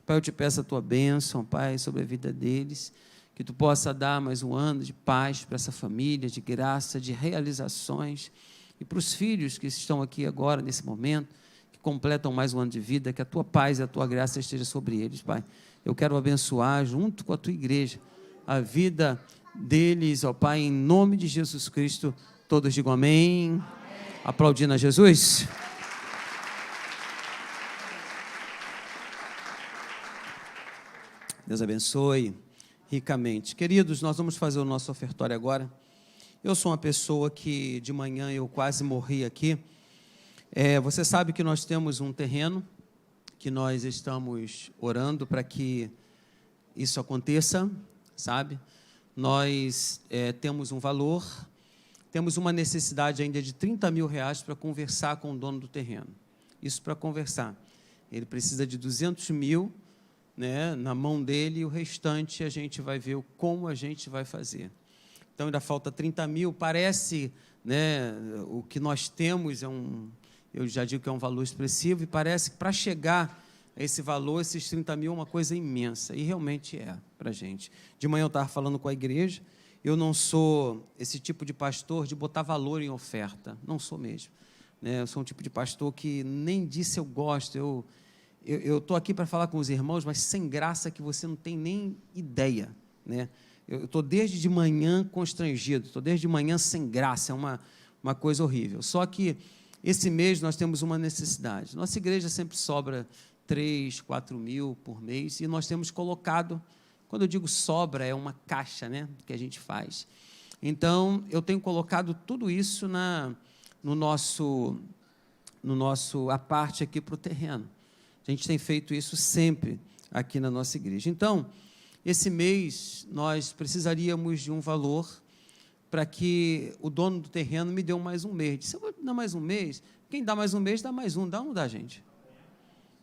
Pai, eu te peço a tua bênção, Pai, sobre a vida deles. Que tu possa dar mais um ano de paz para essa família, de graça, de realizações. E para os filhos que estão aqui agora, nesse momento, que completam mais um ano de vida, que a tua paz e a tua graça esteja sobre eles, Pai. Eu quero abençoar, junto com a tua igreja, a vida deles, ó Pai, em nome de Jesus Cristo. Todos digam amém. Aplaudindo a Jesus. Deus abençoe ricamente. Queridos, nós vamos fazer o nosso ofertório agora. Eu sou uma pessoa que de manhã eu quase morri aqui. Você sabe que nós temos um terreno, que nós estamos orando para que isso aconteça, sabe? Nós temos um valor, temos uma necessidade ainda de R$30 mil para conversar com o dono do terreno. Isso para conversar. Ele precisa de 200 mil, né, na mão dele, e o restante a gente vai ver como a gente vai fazer. Então, ainda falta 30 mil, parece, né, o que nós temos eu já digo que é um valor expressivo, e parece que para chegar a esse valor, esses 30 mil é uma coisa imensa, e realmente é para a gente. De manhã eu estava falando com a igreja, eu não sou esse tipo de pastor de botar valor em oferta, não sou mesmo. Né, eu sou um tipo de pastor que nem disso eu gosto, eu estou aqui para falar com os irmãos, mas sem graça que você não tem nem ideia, né? Eu estou desde de manhã constrangido, estou desde de manhã sem graça, é uma coisa horrível. Só que esse mês nós temos uma necessidade. Nossa igreja sempre sobra 3, 4 mil por mês, e nós temos colocado, quando eu digo sobra, é uma caixa, né, que a gente faz. Então, eu tenho colocado tudo isso no nosso a parte aqui para o terreno. A gente tem feito isso sempre aqui na nossa igreja. Então, esse mês, nós precisaríamos de um valor para que o dono do terreno me deu mais um mês. Se eu vou dar mais um mês, quem dá mais um mês, dá mais um. Dá ou não dá, gente?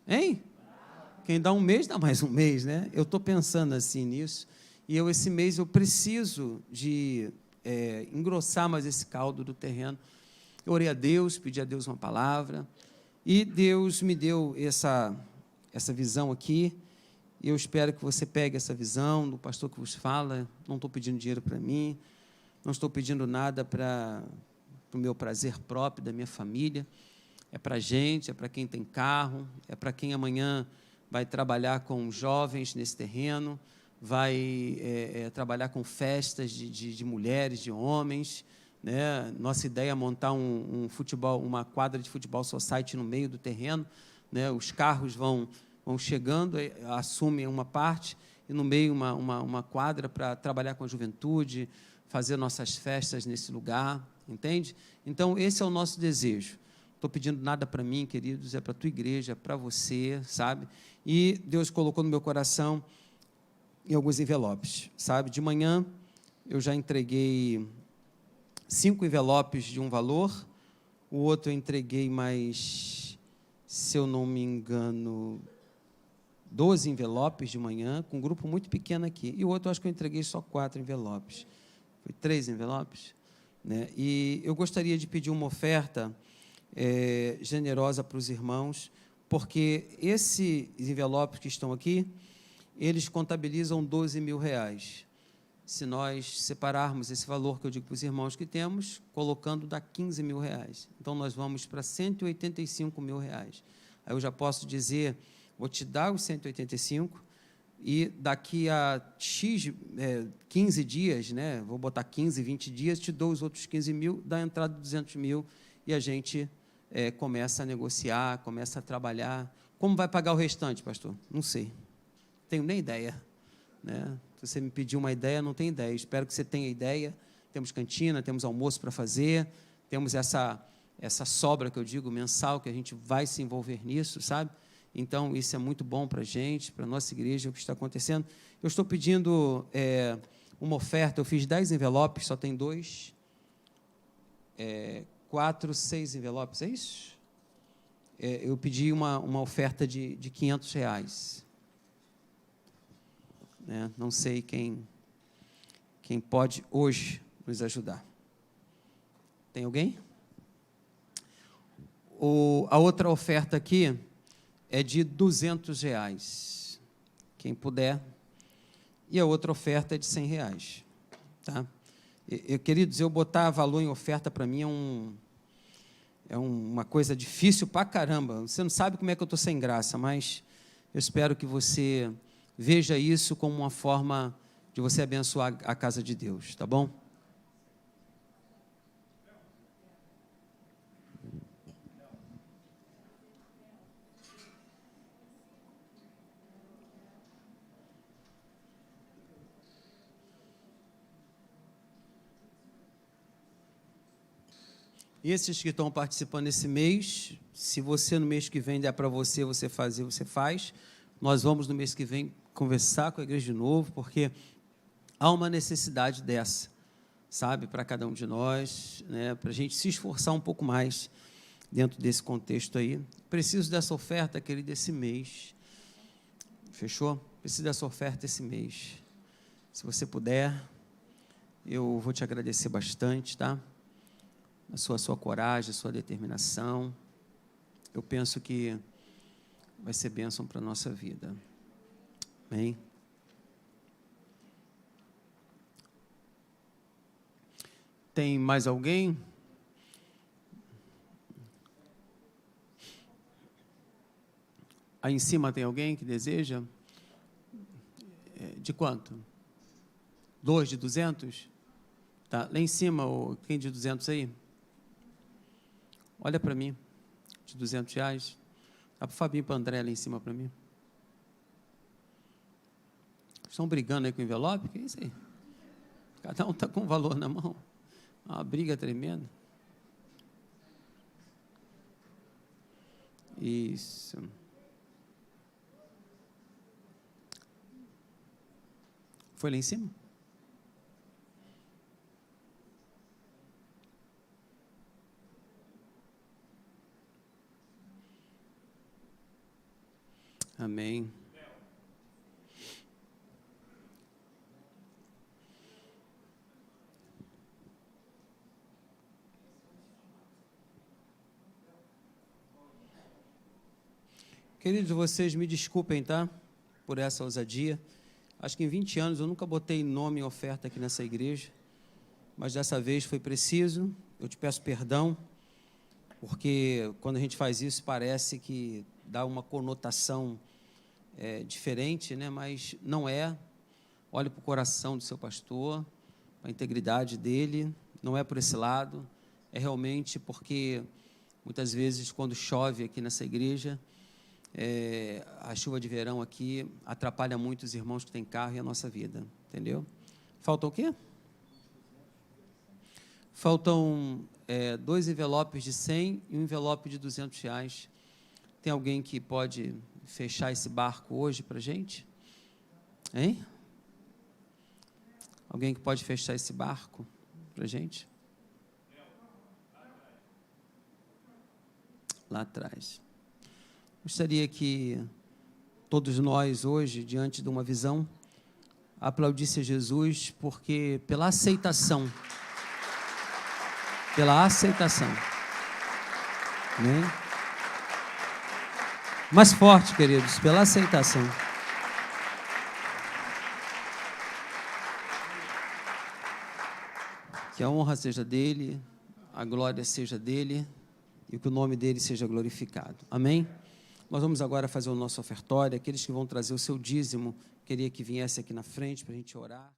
Hein? Quem dá um mês, dá mais um mês, né? Eu estou pensando assim nisso. E esse mês, eu preciso de engrossar mais esse caldo do terreno. Eu orei a Deus, pedi a Deus uma palavra, e Deus me deu essa visão aqui. E eu espero que você pegue essa visão do pastor que vos fala. Não estou pedindo dinheiro para mim, não estou pedindo nada para o meu prazer próprio, da minha família. É para a gente, é para quem tem carro, é para quem amanhã vai trabalhar com jovens nesse terreno, vai trabalhar com festas de mulheres, de homens, né? Nossa ideia é montar uma quadra de futebol society no meio do terreno, né? Os carros vão chegando, assumem uma parte, e no meio uma quadra para trabalhar com a juventude, fazer nossas festas nesse lugar, entende? Então, esse é o nosso desejo. Estou pedindo nada para mim, queridos, é para a tua igreja, é para você, sabe? E Deus colocou no meu coração em alguns envelopes, sabe? De manhã, eu já entreguei 5 envelopes de um valor, o outro eu entreguei mais, se eu não me engano, 12 envelopes de manhã, com um grupo muito pequeno aqui, e o outro eu acho que eu entreguei só 4 envelopes. Foi 3 envelopes, né? E eu gostaria de pedir uma oferta generosa para os irmãos, porque esses envelopes que estão aqui, eles contabilizam 12 mil reais. Se nós separarmos esse valor que eu digo para os irmãos que temos, colocando, dá 15 mil reais. Então, nós vamos para 185 mil reais. Aí eu já posso dizer, vou te dar os 185, e daqui a X, 15 dias, né, vou botar 15, 20 dias, te dou os outros 15 mil, dá a entrada de 200 mil, e a gente começa a negociar, começa a trabalhar. Como vai pagar o restante, pastor? Não sei. Tenho nem ideia, né? Se você me pediu uma ideia, não tenho ideia. Espero que você tenha ideia. Temos cantina, temos almoço para fazer, temos essa sobra que eu digo, mensal, que a gente vai se envolver nisso, sabe? Então, isso é muito bom para a gente, para a nossa igreja, o que está acontecendo. Eu estou pedindo uma oferta, eu fiz 10 envelopes, só tem 2, 4, 6 envelopes, é isso? Eu pedi uma oferta de 500 reais. Não sei quem pode hoje nos ajudar. Tem alguém? A outra oferta aqui é de 200 reais. Quem puder. E a outra oferta é de 100 reais. Tá? Queridos, eu botar valor em oferta para mim é uma coisa difícil para caramba. Você não sabe como é que eu estou sem graça, mas eu espero que você veja isso como uma forma de você abençoar a casa de Deus, tá bom? Esses que estão participando esse mês, se você no mês que vem der para você fazer, você faz. Nós vamos no mês que vem conversar com a igreja de novo, porque há uma necessidade dessa, sabe, para cada um de nós, né, para a gente se esforçar um pouco mais dentro desse contexto aí. Preciso dessa oferta, querido, esse mês. Fechou? Preciso dessa oferta esse mês. Se você puder, eu vou te agradecer bastante, tá? A sua coragem, a sua determinação. Eu penso que vai ser bênção para a nossa vida. Amém? Tem mais alguém? Aí em cima tem alguém que deseja? De quanto? 2 de 200? Tá. Lá em cima, quem de 200 aí? Olha para mim, de R$200. Dá para o Fabinho e para o André lá em cima para mim. Estão brigando aí com o envelope? Que é isso aí? Cada um está com um valor na mão. Uma briga tremenda. Isso. Foi lá em cima? Amém. Queridos, vocês me desculpem, tá? Por essa ousadia. Acho que em 20 anos eu nunca botei nome em oferta aqui nessa igreja, mas dessa vez foi preciso. Eu te peço perdão, porque quando a gente faz isso parece que dá uma conotação diferente, né? Mas não é. Olhe para o coração do seu pastor, para a integridade dele, não é por esse lado, é realmente porque muitas vezes quando chove aqui nessa igreja, a chuva de verão aqui atrapalha muito os irmãos que têm carro e a nossa vida, entendeu? Falta o quê? Faltam 2 envelopes de 100 e um envelope de R$200. Tem alguém que pode fechar esse barco hoje para a gente? Hein? Alguém que pode fechar esse barco para a gente? Lá atrás. Gostaria que todos nós hoje, diante de uma visão, aplaudisse a Jesus, porque pela aceitação, né? Mais forte, queridos, pela aceitação. Que a honra seja dele, a glória seja dele e que o nome dele seja glorificado. Amém? Nós vamos agora fazer o nosso ofertório. Aqueles que vão trazer o seu dízimo, queria que viesse aqui na frente para a gente orar.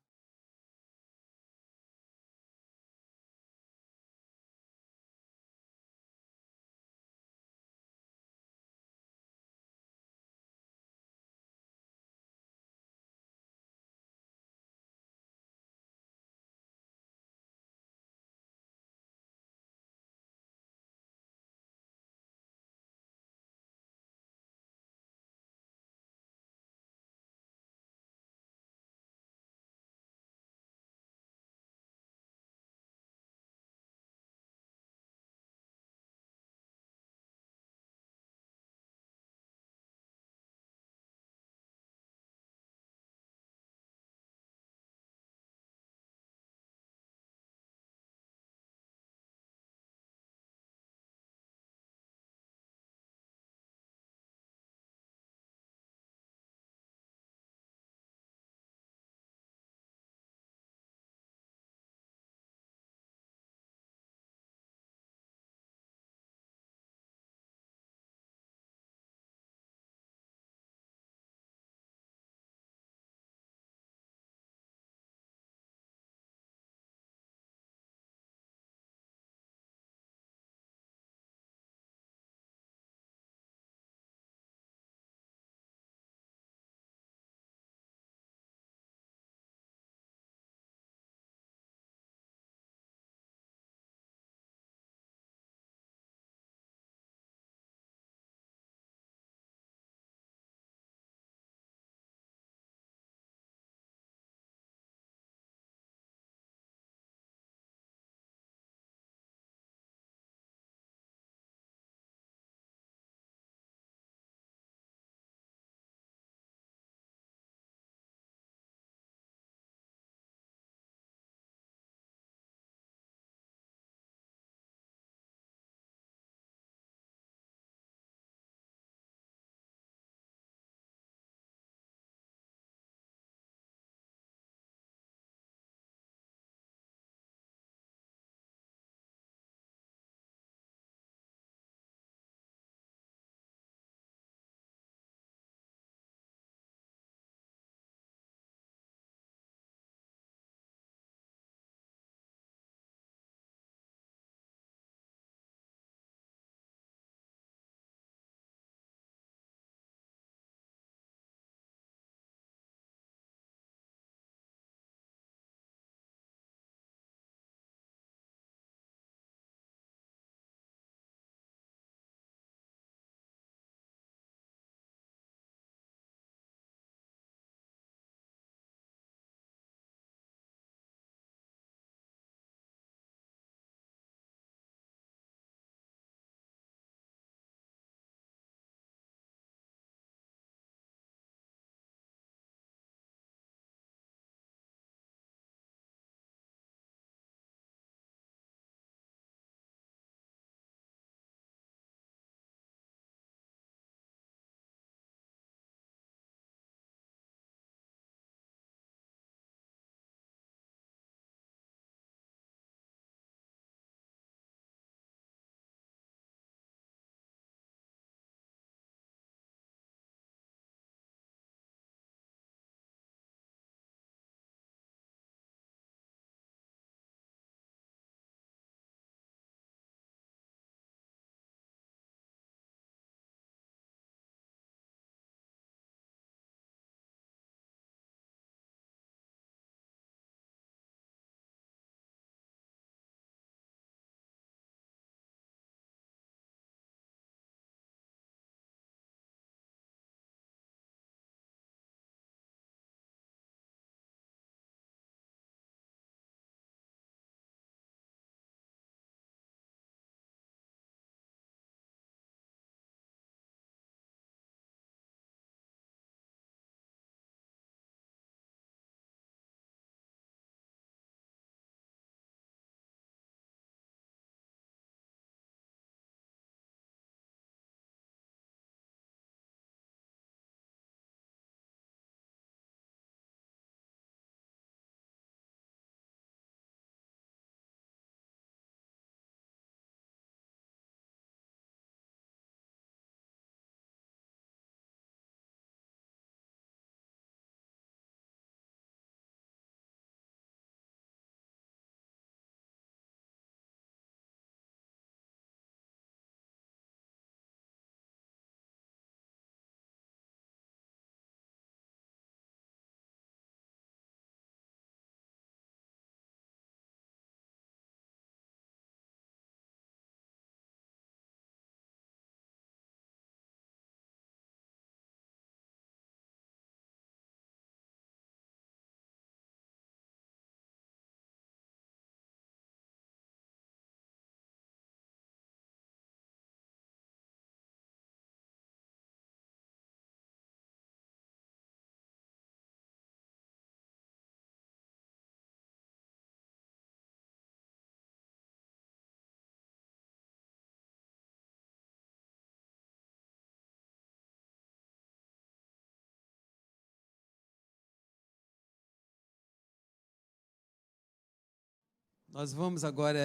Nós vamos agora,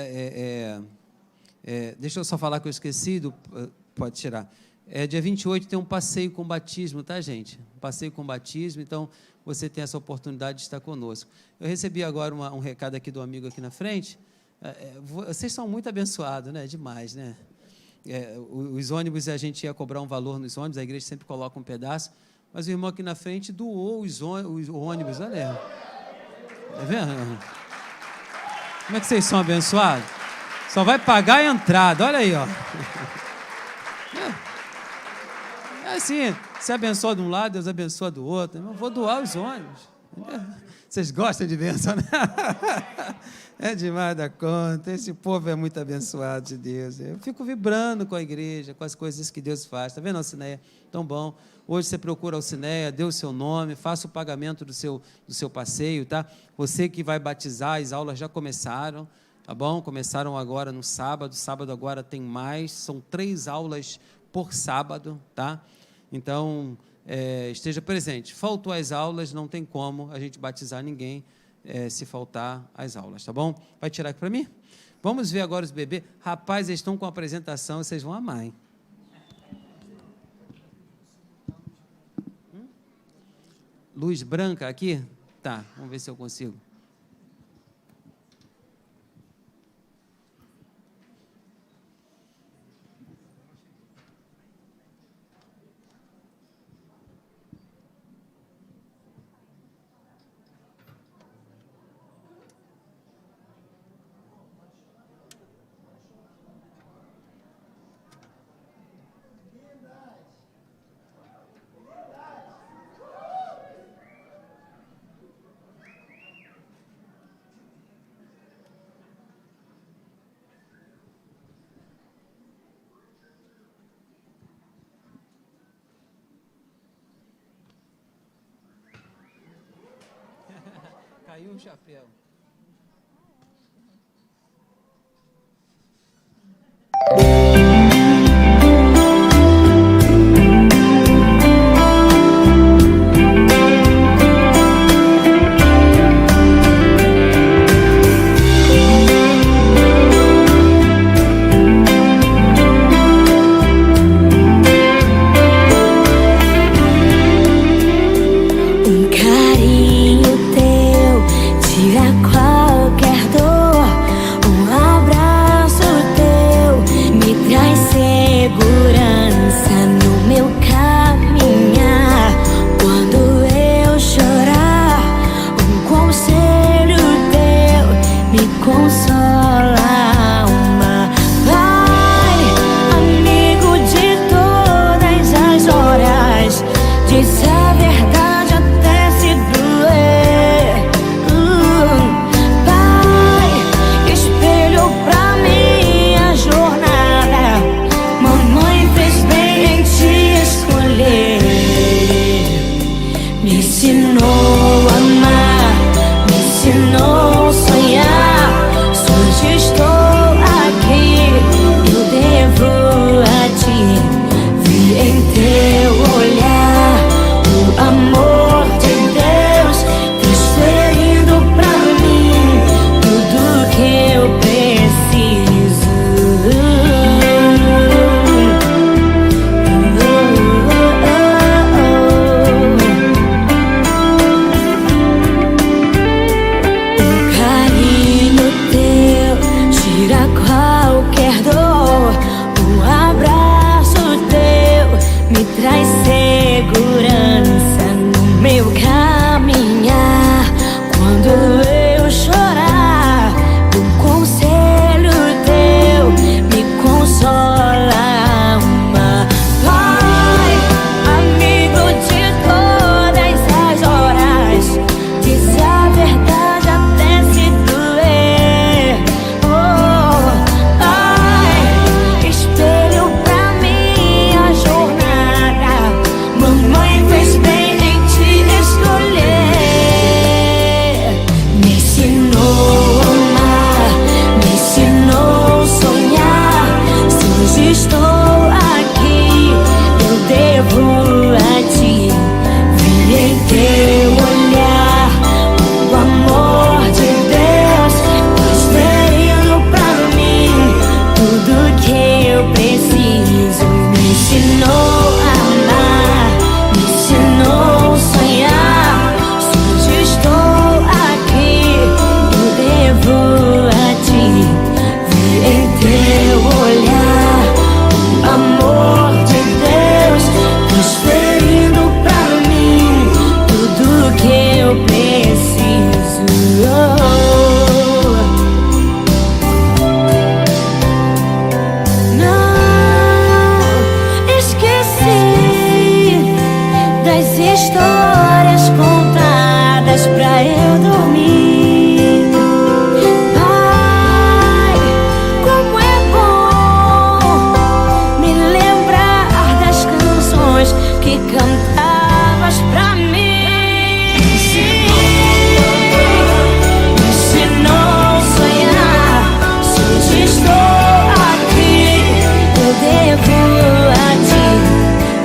deixa eu só falar que eu esqueci, pode tirar. Dia 28 tem um passeio com batismo, tá, gente? Um passeio com batismo, então você tem essa oportunidade de estar conosco. Eu recebi agora um recado aqui do amigo aqui na frente. Vocês são muito abençoados, né? Demais, né? Os ônibus, a gente ia cobrar um valor nos ônibus, a igreja sempre coloca um pedaço, mas o irmão aqui na frente doou o ônibus, olha. Tá vendo? Como é que vocês são abençoados? Só vai pagar a entrada, olha aí, ó. Assim, se abençoa de um lado, Deus abençoa do outro. Eu vou doar os ônibus. Vocês gostam de bênção, né? É demais da conta. Esse povo é muito abençoado de Deus. Eu fico vibrando com a igreja, com as coisas que Deus faz. Está vendo, Alcineia? Tão bom. Hoje você procura a Alcineia, dê o seu nome, faça o pagamento do seu passeio, tá? Você que vai batizar, as aulas já começaram, tá bom? Começaram agora no sábado. Sábado agora tem mais. São 3 aulas por sábado, tá? Então, esteja presente. Faltou as aulas, não tem como a gente batizar ninguém se faltar as aulas, tá bom? Vai tirar aqui para mim? Vamos ver agora os bebês. Rapaz, eles estão com a apresentação, vocês vão amar, hein? Luz branca aqui? Tá, vamos ver se eu consigo. Caiu o chapéu. cantabas pra mim. Ensinou a sonhar. Se hoje estou aqui, eu devo a ti.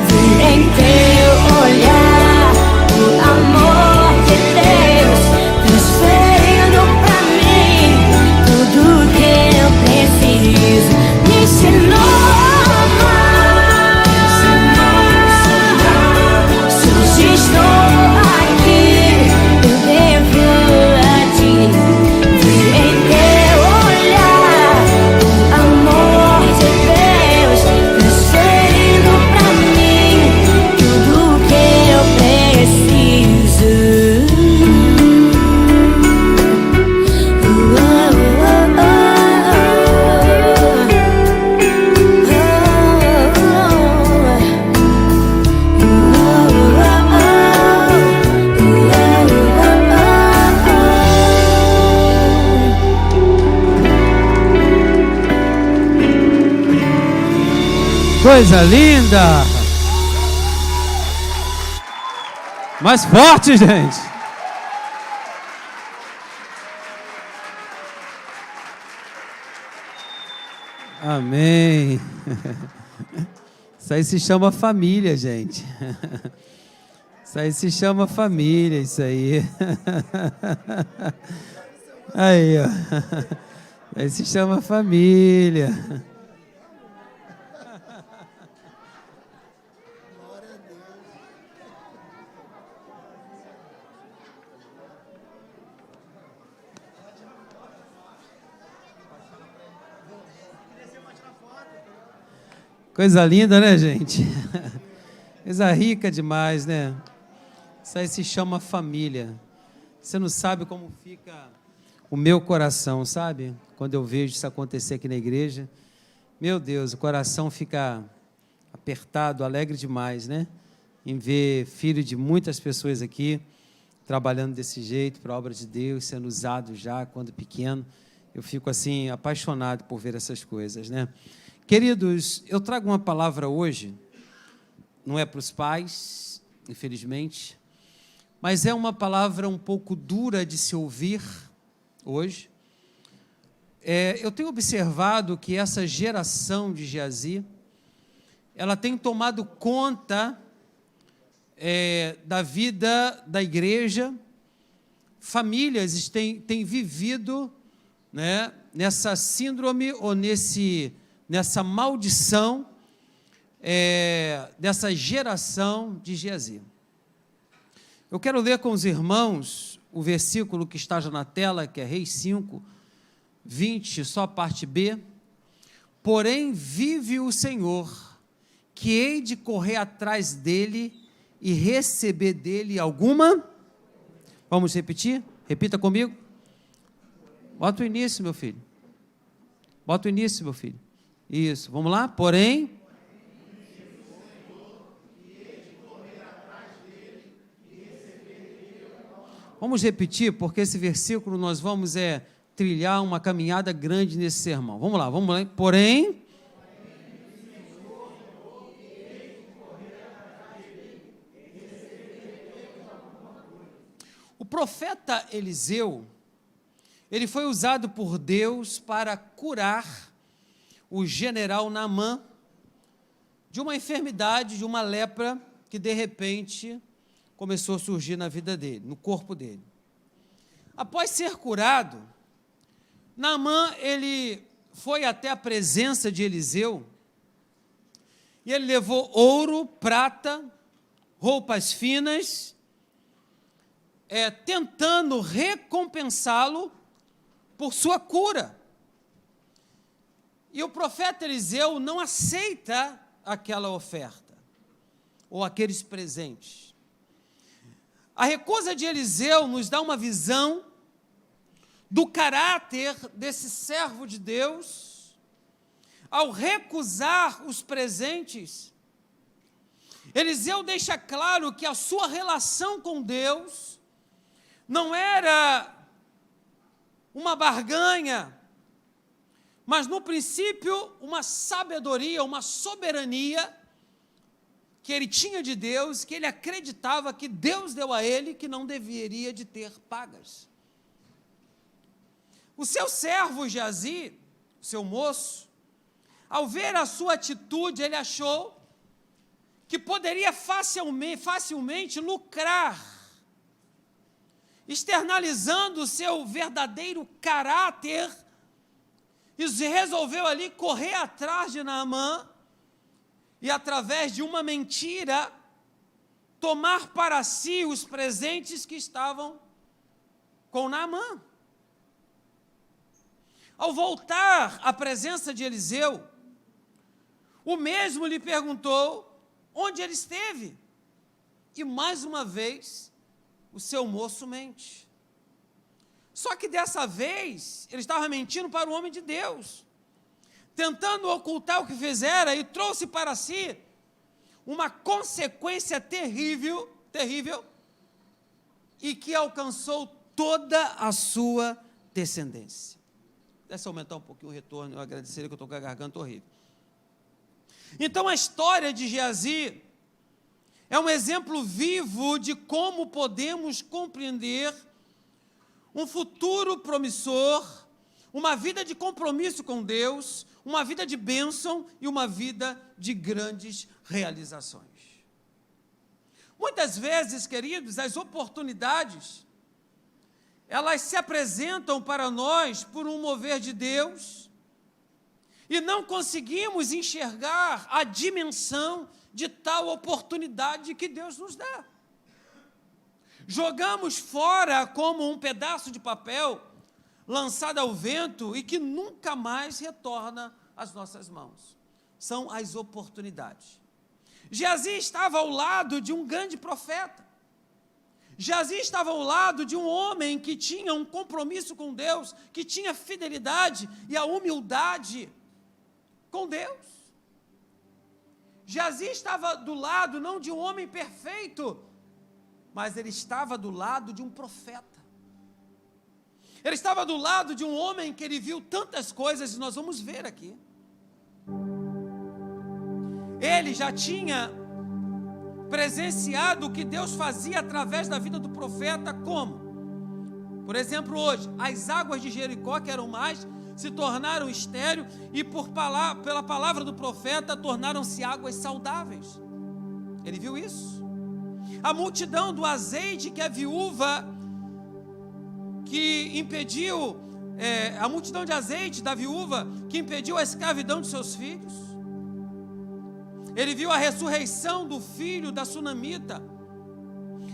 Ver em teu olhar o amor de Deus, transferindo pra mim tudo que eu preciso. Me ensinou a amar. Se hoje estou aqui, eu devo a ti. Ver em teu olhar o amor de Deus, transferindo pra mim tudo que eu preciso. Coisa linda! Mais forte, gente! Amém! Isso aí se chama família, gente. Isso aí se chama família, isso aí. Aí, ó. Isso aí se chama família. Coisa linda, né, gente? Coisa rica demais, né? Isso aí se chama família. Você não sabe como fica o meu coração, sabe? Quando eu vejo isso acontecer aqui na igreja. Meu Deus, o coração fica apertado, alegre demais, né? Em ver filho de muitas pessoas aqui trabalhando desse jeito para a obra de Deus, sendo usado já quando pequeno. Eu fico assim apaixonado por ver essas coisas, né? Queridos, eu trago uma palavra hoje, não é para os pais, infelizmente, mas é uma palavra um pouco dura de se ouvir hoje. Eu tenho observado que essa geração de Geazi, ela tem tomado conta da vida da igreja, famílias têm vivido, né, nessa síndrome ou nessa maldição dessa geração de Geazi. Eu quero ler com os irmãos o versículo que está já na tela, que é Reis 5, 20, só a parte B. Porém, vive o Senhor, que hei de correr atrás dele e receber dele alguma... Vamos repetir? Repita comigo. Bota o início, meu filho. Bota o início, meu filho. Isso, vamos lá? Porém, vamos repetir, porque esse versículo nós vamos trilhar uma caminhada grande nesse sermão. Vamos lá. Porém, o profeta Eliseu, ele foi usado por Deus para curar o general Naamã de uma enfermidade, de uma lepra que de repente começou a surgir na vida dele, no corpo dele. Após ser curado, Naamã, ele foi até a presença de Eliseu e ele levou ouro, prata, roupas finas, tentando recompensá-lo por sua cura. E o profeta Eliseu não aceita aquela oferta, ou aqueles presentes. A recusa de Eliseu nos dá uma visão do caráter desse servo de Deus. Ao recusar os presentes, Eliseu deixa claro que a sua relação com Deus não era uma barganha, mas no princípio uma sabedoria, uma soberania que ele tinha de Deus, que ele acreditava que Deus deu a ele, que não deveria de ter pagas. O seu servo Geazi, o seu moço, ao ver a sua atitude, ele achou que poderia facilmente lucrar, externalizando o seu verdadeiro caráter, e resolveu ali correr atrás de Naamã, e através de uma mentira, tomar para si os presentes que estavam com Naamã. Ao voltar à presença de Eliseu, o mesmo lhe perguntou onde ele esteve. E mais uma vez, o seu moço mente. Só que dessa vez, ele estava mentindo para o homem de Deus, tentando ocultar o que fizera, e trouxe para si uma consequência terrível, e que alcançou toda a sua descendência. Deixa eu aumentar um pouquinho o retorno, eu agradeceria, que eu estou com a garganta horrível. Então a história de Geazi é um exemplo vivo de como podemos compreender um futuro promissor, uma vida de compromisso com Deus, uma vida de bênção e uma vida de grandes realizações. Muitas vezes, queridos, as oportunidades, elas se apresentam para nós por um mover de Deus e não conseguimos enxergar a dimensão de tal oportunidade que Deus nos dá. Jogamos fora como um pedaço de papel lançado ao vento e que nunca mais retorna às nossas mãos. São as oportunidades. Geazi estava ao lado de um grande profeta. Geazi estava ao lado de um homem que tinha um compromisso com Deus, que tinha fidelidade e a humildade com Deus. Geazi estava do lado não de um homem perfeito, mas ele estava do lado de um profeta. Ele estava do lado de um homem que ele viu tantas coisas, e nós vamos ver aqui. Ele já tinha presenciado o que Deus fazia através da vida do profeta, como? Por exemplo, hoje, as águas de Jericó, que eram mais, se tornaram estéril, e pela palavra do profeta, tornaram-se águas saudáveis. Ele viu isso. A multidão do azeite que a viúva que impediu, a multidão de azeite da viúva que impediu a escravidão de seus filhos. Ele viu a ressurreição do filho da sunamita,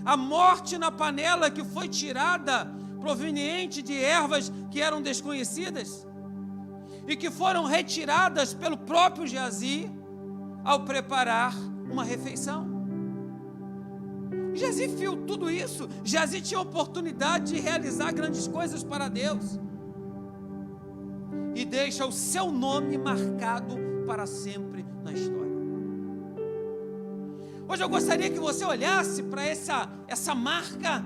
a morte na panela que foi tirada proveniente de ervas que eram desconhecidas e que foram retiradas pelo próprio Geazi ao preparar uma refeição. Geazi viu tudo isso. Geazi tinha a oportunidade de realizar grandes coisas para Deus e deixa o seu nome marcado para sempre na história. Hoje eu gostaria que você olhasse para essa marca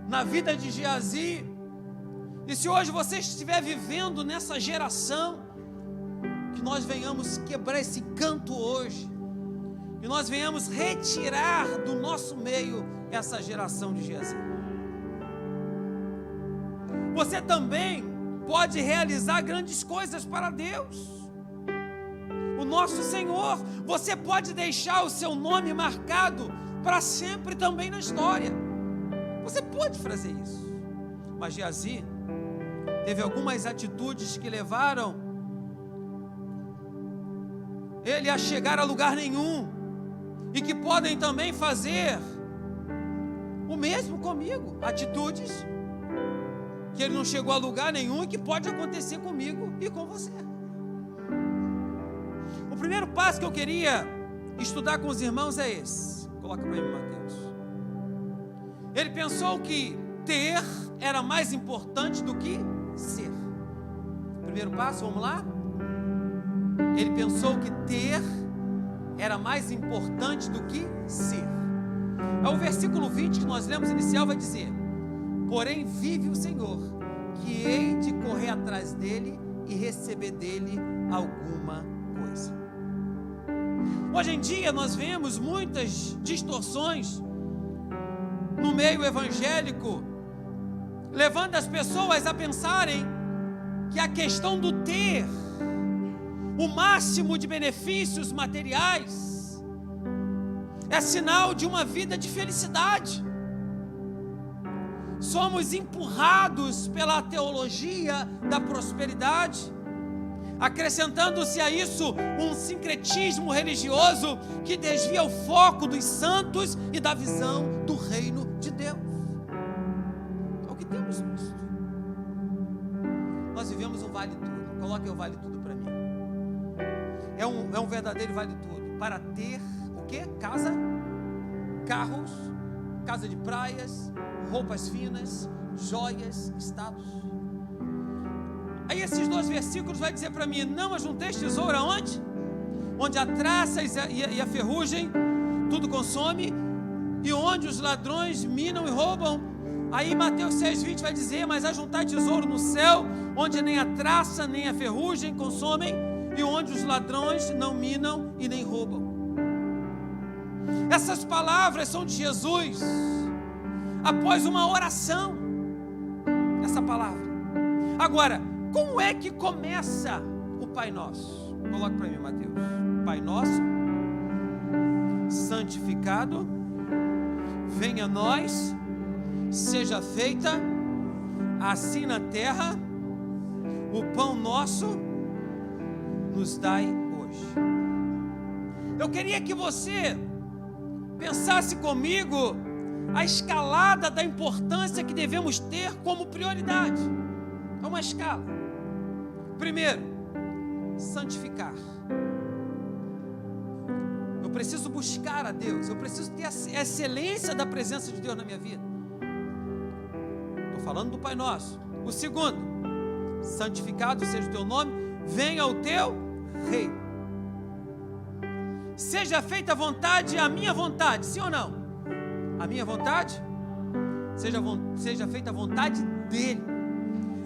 na vida de Geazi, e se hoje você estiver vivendo nessa geração, que nós venhamos quebrar esse canto hoje, que nós venhamos retirar do nosso meio essa geração de Geazi. Você também pode realizar grandes coisas para Deus, o nosso Senhor. Você pode deixar o seu nome marcado para sempre também na história. Você pode fazer isso. Mas Geazi teve algumas atitudes que levaram ele a chegar a lugar nenhum, e que podem também fazer o mesmo comigo. Atitudes que ele não chegou a lugar nenhum e que pode acontecer comigo e com você. O primeiro passo que eu queria estudar com os irmãos é esse. Coloca para mim, Mateus. Ele pensou que ter era mais importante do que ser. Primeiro passo, vamos lá? Ele pensou que ter era mais importante do que ser. O versículo 20 que nós lemos inicial vai dizer: porém vive o Senhor, que hei de correr atrás dele e receber dele alguma coisa. Hoje em dia nós vemos muitas distorções no meio evangélico, levando as pessoas a pensarem que a questão do ter o máximo de benefícios materiais é sinal de uma vida de felicidade. Somos empurrados pela teologia da prosperidade, acrescentando-se a isso um sincretismo religioso que desvia o foco dos santos e da visão do reino de Deus. É o que temos visto. Nós vivemos um vale tudo. Coloque o vale tudo para mim. É um verdadeiro vale tudo. Para ter o quê? Casa, carros, casa de praias, roupas finas, joias, status. Aí esses 2 versículos vai dizer para mim: não ajunteis tesouro aonde? Onde a traça e a ferrugem tudo consome, e onde os ladrões minam e roubam. Aí Mateus 6,20 vai dizer: mas ajuntai tesouro no céu, onde nem a traça nem a ferrugem consomem, e onde os ladrões não minam e nem roubam. Essas palavras são de Jesus após uma oração. Essa palavra. Agora, como é que começa o Pai Nosso? Coloque para mim, Mateus. Pai Nosso, santificado, venha a nós, seja feita assim na terra, o pão nosso nos dai hoje. Eu queria que você pensasse comigo a escalada da importância que devemos ter como prioridade. É uma escala. Primeiro, santificar. Eu preciso buscar a Deus, eu preciso ter a excelência da presença de Deus na minha vida. Estou falando do Pai Nosso. O segundo, santificado seja o teu nome, venha o teu reino. Seja feita a vontade, a minha vontade, sim ou não? A minha vontade? Seja feita a vontade dele.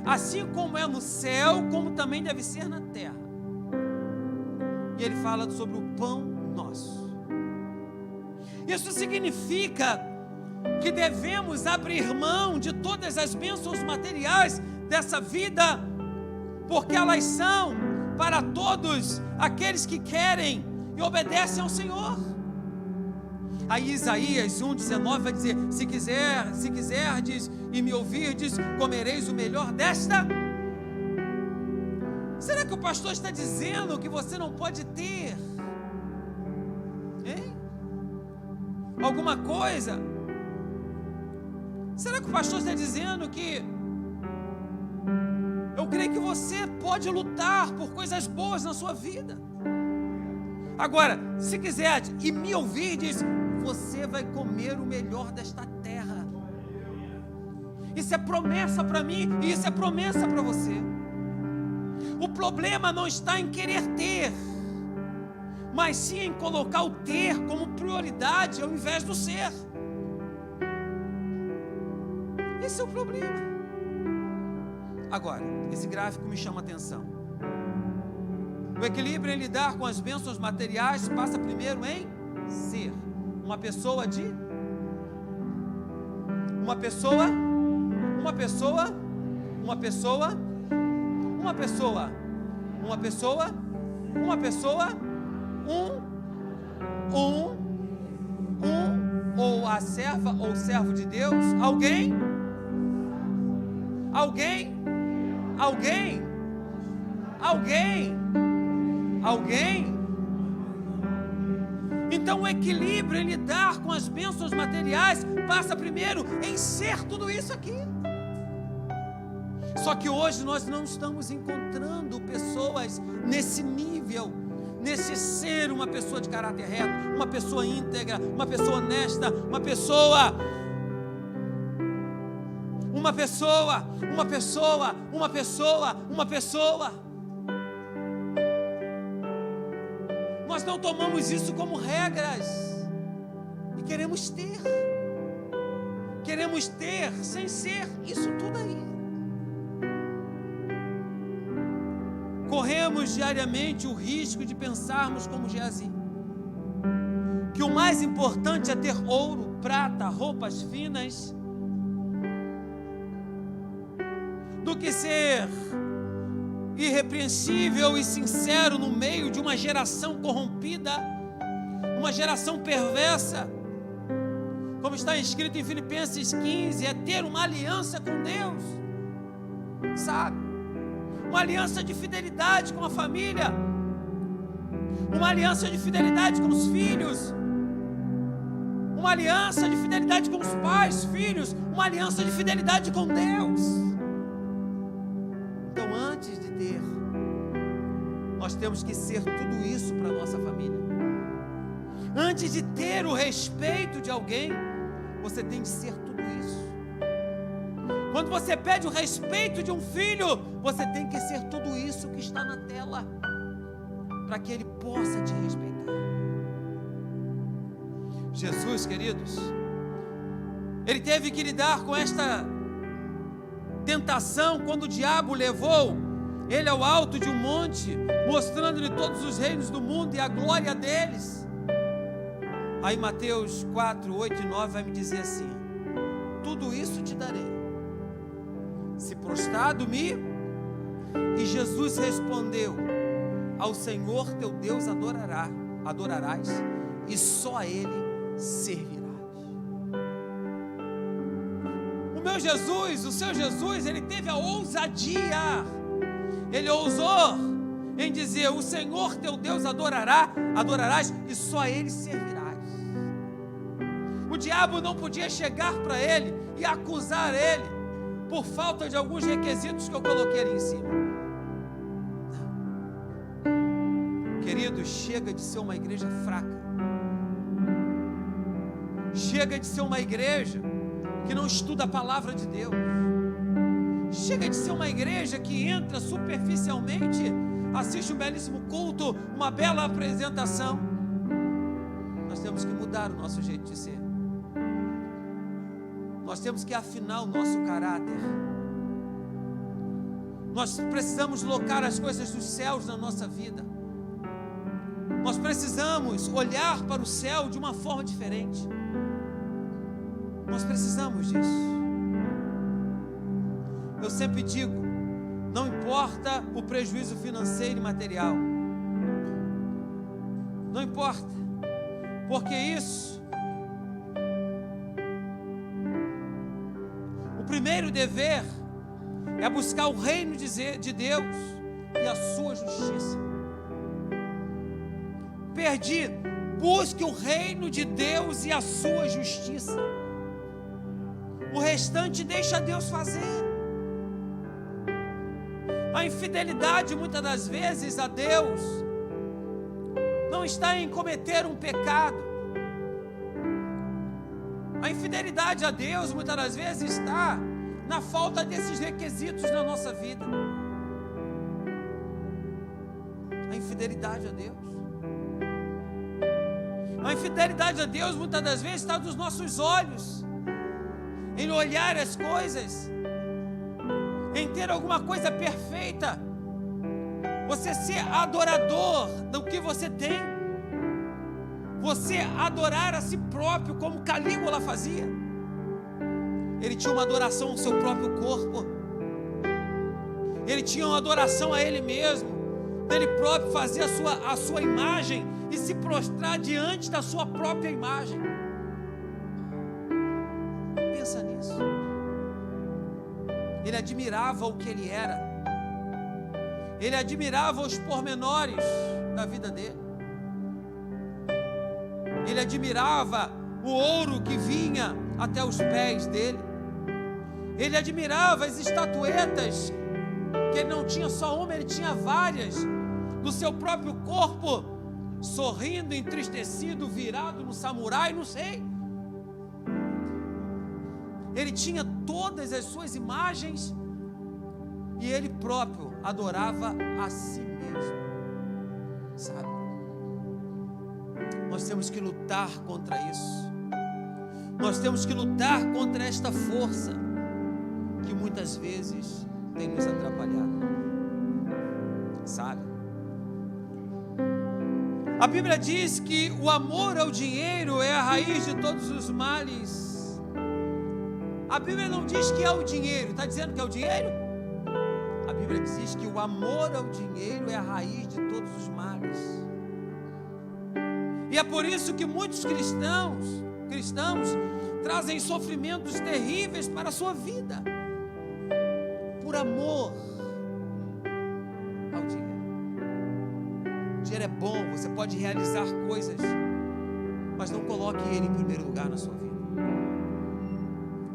Assim como é no céu, como também deve ser na terra. E ele fala sobre o pão nosso. Isso significa que devemos abrir mão de todas as bênçãos materiais dessa vida, porque elas são para todos aqueles que querem e obedecem ao Senhor. Aí Isaías 1,19 vai dizer: se quiserdes e me ouvirdes, comereis o melhor desta. Será que o pastor está dizendo que você não pode ter? Hein? Alguma coisa? Será que o pastor está dizendo que eu creio que você pode lutar por coisas boas na sua vida? Agora, se quiserdes e me ouvirdes, você vai comer o melhor desta terra. Isso é promessa para mim e isso é promessa para você. O problema não está em querer ter, mas sim em colocar o ter como prioridade ao invés do ser. Esse é o problema. Agora, esse gráfico me chama a atenção. O equilíbrio em lidar com as bênçãos materiais passa primeiro em ser uma pessoa ou a serva ou servo de Deus, alguém. Então o equilíbrio em lidar com as bênçãos materiais passa primeiro em ser tudo isso aqui. Só que hoje nós não estamos encontrando pessoas nesse nível, nesse ser, uma pessoa de caráter reto, uma pessoa íntegra, uma pessoa honesta, uma pessoa. Nós não tomamos isso como regras e queremos ter sem ser isso tudo aí. Corremos diariamente o risco de pensarmos como Geazi. que o mais importante é ter ouro, prata, roupas finas, do que ser irrepreensível e sincero no meio de uma geração corrompida, uma geração perversa. Como está escrito em Filipenses 15, é ter uma aliança com Deus, sabe? Uma aliança de fidelidade com a família, uma aliança de fidelidade com os filhos, uma aliança de fidelidade com os pais, filhos, uma aliança de fidelidade com Deus. Então, antes de ter, nós temos que ser tudo isso para a nossa família. Antes de ter o respeito de alguém, você tem que ser tudo isso. Quando você pede o respeito de um filho, você tem que ser tudo isso que está na tela, para que ele possa te respeitar. Jesus, queridos, ele teve que lidar com esta tentação quando o diabo levou ele ao alto de um monte, mostrando-lhe todos os reinos do mundo e a glória deles. Aí Mateus 4, 8 e 9 vai me dizer assim: tudo isso te darei, se prostrado-me. E Jesus respondeu: ao Senhor teu Deus adorarás, e só a Ele servirás. O meu Jesus, o seu Jesus, ele teve a ousadia, ele ousou em dizer: o Senhor teu Deus adorarás, e só a Ele servirás. O diabo não podia chegar para ele e acusar ele por falta de alguns requisitos que eu coloquei ali em cima. Querido, chega de ser uma igreja fraca. Chega de ser uma igreja que não estuda a palavra de Deus. Chega de ser uma igreja que entra superficialmente, assiste um belíssimo culto, uma bela apresentação. Nós temos que mudar o nosso jeito de ser. Nós temos que afinar o nosso caráter. Nós precisamos locar as coisas dos céus na nossa vida. Nós precisamos olhar para o céu de uma forma diferente. Nós precisamos disso. Eu sempre digo, não importa o prejuízo financeiro e material. Não importa, porque isso, o primeiro dever é buscar o reino de Deus e a sua justiça. Perdi, busque o reino de Deus e a sua justiça. O restante deixa Deus fazer. A infidelidade, muitas das vezes, a Deus não está em cometer um pecado. A infidelidade a Deus, muitas das vezes, está na falta desses requisitos na nossa vida. A infidelidade a Deus. A infidelidade a Deus, muitas das vezes, está nos nossos olhos, em olhar as coisas, em ter alguma coisa perfeita, você ser adorador do que você tem, você adorar a si próprio, como Calígula fazia. Ele tinha uma adoração ao seu próprio corpo, ele tinha uma adoração a ele mesmo, dele próprio fazer a sua imagem e se prostrar diante da sua própria imagem. Pensa nisso. Ele admirava o que ele era, ele admirava os pormenores da vida dele, ele admirava o ouro que vinha até os pés dele, ele admirava as estatuetas, que ele não tinha só uma, ele tinha várias, do seu próprio corpo, sorrindo, entristecido, virado no samurai, não sei. Ele tinha todas as suas imagens e ele próprio adorava a si mesmo, sabe? Nós temos que lutar contra isso. Nós temos que lutar contra esta força que muitas vezes tem nos atrapalhado, sabe? A Bíblia diz que o amor ao dinheiro é a raiz de todos os males. A Bíblia não diz que é o dinheiro, está dizendo que é o dinheiro? A Bíblia diz que o amor ao dinheiro é a raiz de todos os males. E é por isso que muitos cristãos trazem sofrimentos terríveis para a sua vida, por amor ao dinheiro. O dinheiro é bom, você pode realizar coisas, mas não coloque ele em primeiro lugar na sua vida.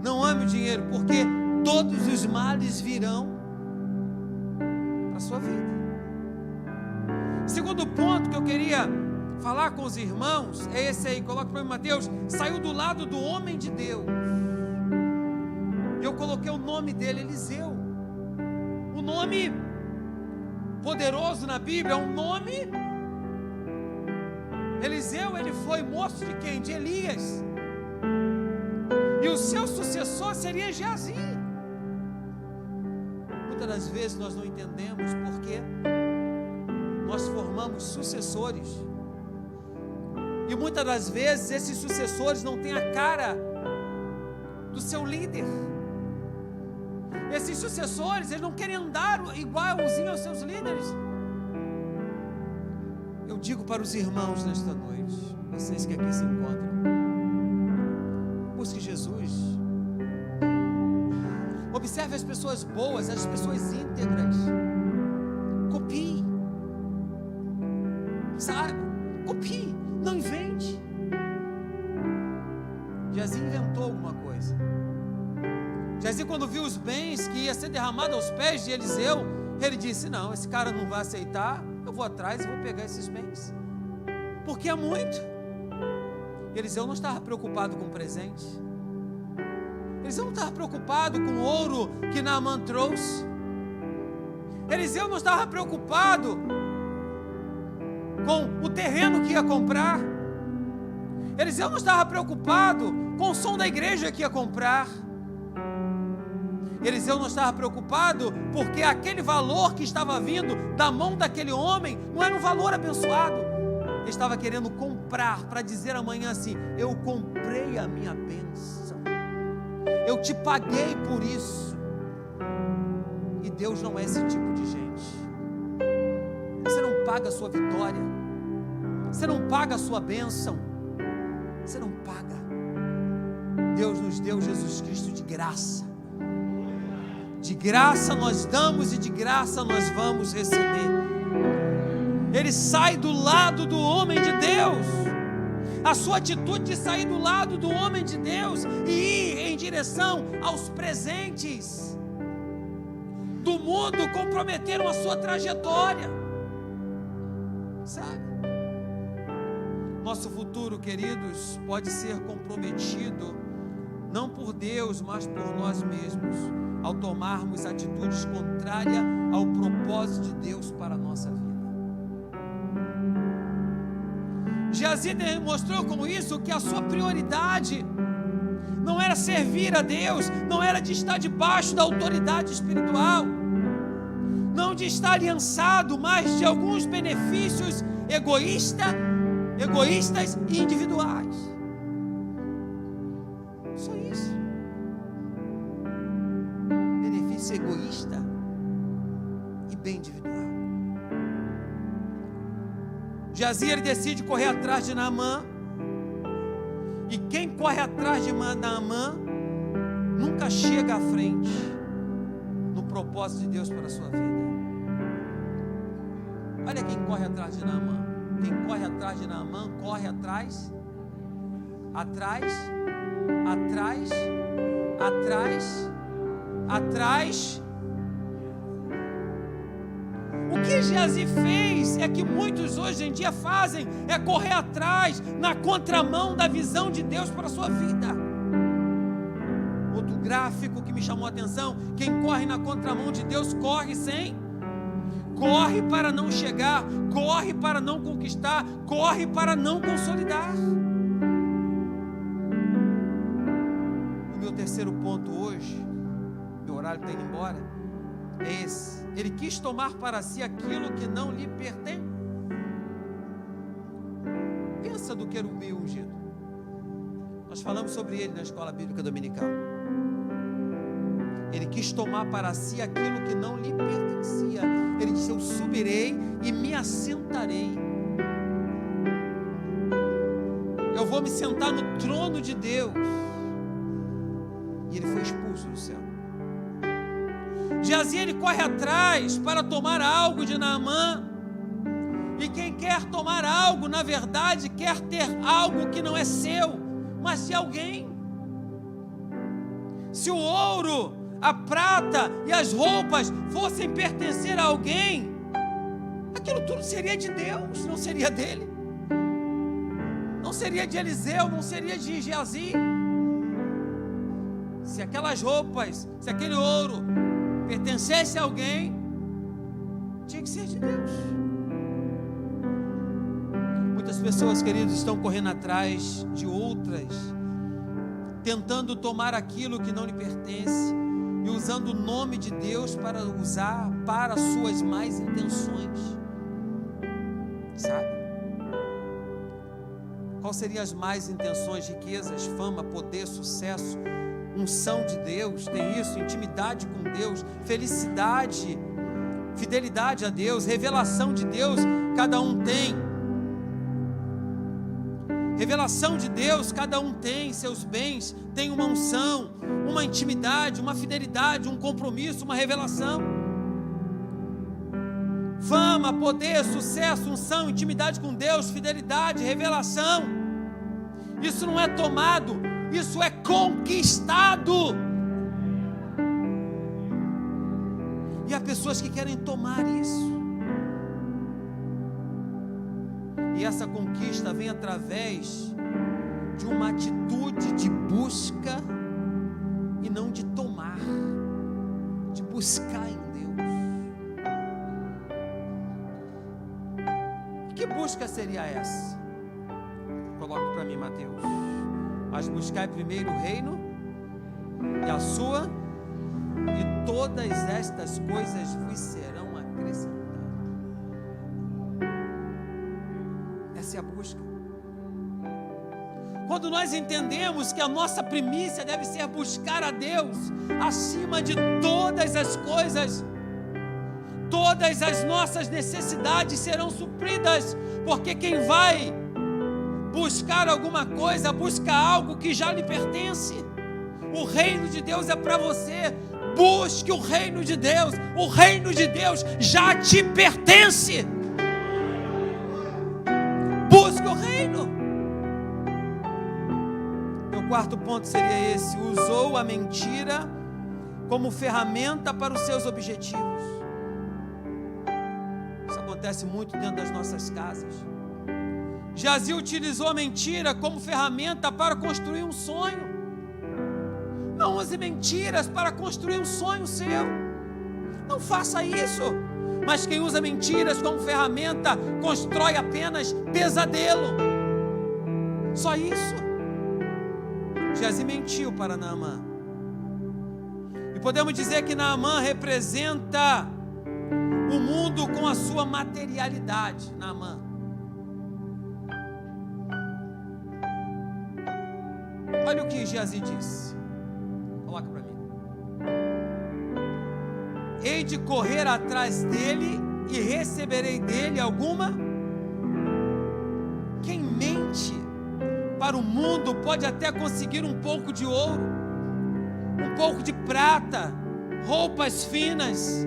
Não ame o dinheiro, porque todos os males virão para a sua vida. Segundo ponto que eu queria falar com os irmãos é esse aí, coloca para mim, Mateus. Saiu do lado do homem de Deus. Eu coloquei o nome dele, Eliseu. O nome poderoso na Bíblia é um nome. Eliseu, ele foi moço de quem? De Elias. E o seu sucessor seria Geazi. Muitas das vezes nós não entendemos porque nós formamos sucessores. E muitas das vezes esses sucessores não têm a cara do seu líder. Esses sucessores, eles não querem andar igualzinho aos seus líderes. Eu digo para os irmãos nesta noite, vocês que aqui se encontram, busque Jesus. Observe as pessoas boas, as pessoas íntegras. Copie. Sabe? Copie. Não invente. Geazi inventou alguma coisa. Geazi, quando viu os bens que ia ser derramado aos pés de Eliseu, ele disse: não, esse cara não vai aceitar, eu vou atrás e vou pegar esses bens, porque é muito. Eliseu não estava preocupado com presente. Eliseu não estava preocupado com o ouro que Naamã trouxe. Eliseu não estava preocupado com o terreno que ia comprar. Eliseu não estava preocupado com o som da igreja que ia comprar. Eliseu não estava preocupado porque aquele valor que estava vindo da mão daquele homem não era um valor abençoado. Ele estava querendo comprar para dizer amanhã assim: eu comprei a minha bênção, eu te paguei por isso. E Deus não é esse tipo de gente. Você não paga a sua vitória, você não paga a sua bênção, você não paga. Deus nos deu Jesus Cristo de graça. De graça nós damos e de graça nós vamos receber. Ele sai do lado do homem de Deus. A sua atitude de sair do lado do homem de Deus e ir em direção aos presentes do mundo comprometeram a sua trajetória. Sabe? Nosso futuro, queridos, pode ser comprometido não por Deus, mas por nós mesmos, ao tomarmos atitudes contrárias ao propósito de Deus para a nossa vida. Geazi demonstrou com isso que a sua prioridade não era servir a Deus, não era de estar debaixo da autoridade espiritual, não de estar aliançado, mas de alguns benefícios egoístas e individuais. Só isso. Benefício egoísta e bem individual. Geazi, ele decide correr atrás de Naamã. E quem corre atrás de Naamã nunca chega à frente no propósito de Deus para a sua vida. Olha quem corre atrás de Naamã. Quem corre atrás de Naamã corre atrás. O que Geazi fez é que muitos hoje em dia fazem, é correr atrás, na contramão da visão de Deus para a sua vida. Outro gráfico que me chamou a atenção: quem corre na contramão de Deus corre para não chegar, corre para não conquistar, corre para não consolidar. O meu terceiro ponto hoje, meu horário está indo embora, é esse: ele quis tomar para si aquilo que não lhe pertence. querubim ungido. Nós falamos sobre ele na escola bíblica dominical. Ele quis tomar para si aquilo que não lhe pertencia. Ele disse: eu subirei e me assentarei. Eu vou me sentar no trono de Deus. E ele foi expulso do céu. Geazi, ele corre atrás para tomar algo de Naamã. E quem quer tomar algo, na verdade, quer ter algo que não é seu, mas de alguém. Se o ouro, a prata e as roupas fossem pertencer a alguém, aquilo tudo seria de Deus, não seria dele. Não seria de Eliseu, não seria de Geazi. Se aquelas roupas, se aquele ouro pertencesse a alguém, tinha que ser de Deus. Muitas pessoas, queridos, estão correndo atrás de outras, tentando tomar aquilo que não lhe pertence e usando o nome de Deus para usar para suas más intenções. Sabe? Quais seriam as más intenções? Riquezas, fama, poder, sucesso, unção de Deus, tem isso, intimidade com Deus, felicidade, fidelidade a Deus, revelação de Deus, cada um tem. Revelação de Deus, cada um tem seus bens, tem uma unção, uma intimidade, uma fidelidade, um compromisso, uma revelação. Fama, poder, sucesso, unção, intimidade com Deus, fidelidade, revelação. Isso não é tomado, isso é conquistado. E há pessoas que querem tomar isso. E essa conquista vem através de uma atitude de busca e não de tomar, de buscar em Deus. Que busca seria essa? Coloque para mim, Mateus. Mas buscai primeiro o reino e a sua, e todas estas coisas vos serão acrescentadas. Essa é a busca. Quando nós entendemos que a nossa primícia deve ser buscar a Deus acima de todas as coisas, todas as nossas necessidades serão supridas, porque quem vai buscar alguma coisa, busca algo que já lhe pertence. O reino de Deus é para você. Busque o reino de Deus. O reino de Deus já te pertence. Busque o reino. Meu quarto ponto seria esse: usou a mentira como ferramenta para os seus objetivos. Isso acontece muito dentro das nossas casas. Geazi utilizou a mentira como ferramenta para construir um sonho. Não use mentiras para construir um sonho seu. Não faça isso. Mas quem usa mentiras como ferramenta constrói apenas pesadelo. Só isso. Geazi mentiu para Naamã. E podemos dizer que Naamã representa o mundo com a sua materialidade. Naamã. Olha o que Geazi disse. Coloca para mim. Hei de correr atrás dele e receberei dele alguma. Quem mente para o mundo pode até conseguir um pouco de ouro, um pouco de prata, roupas finas,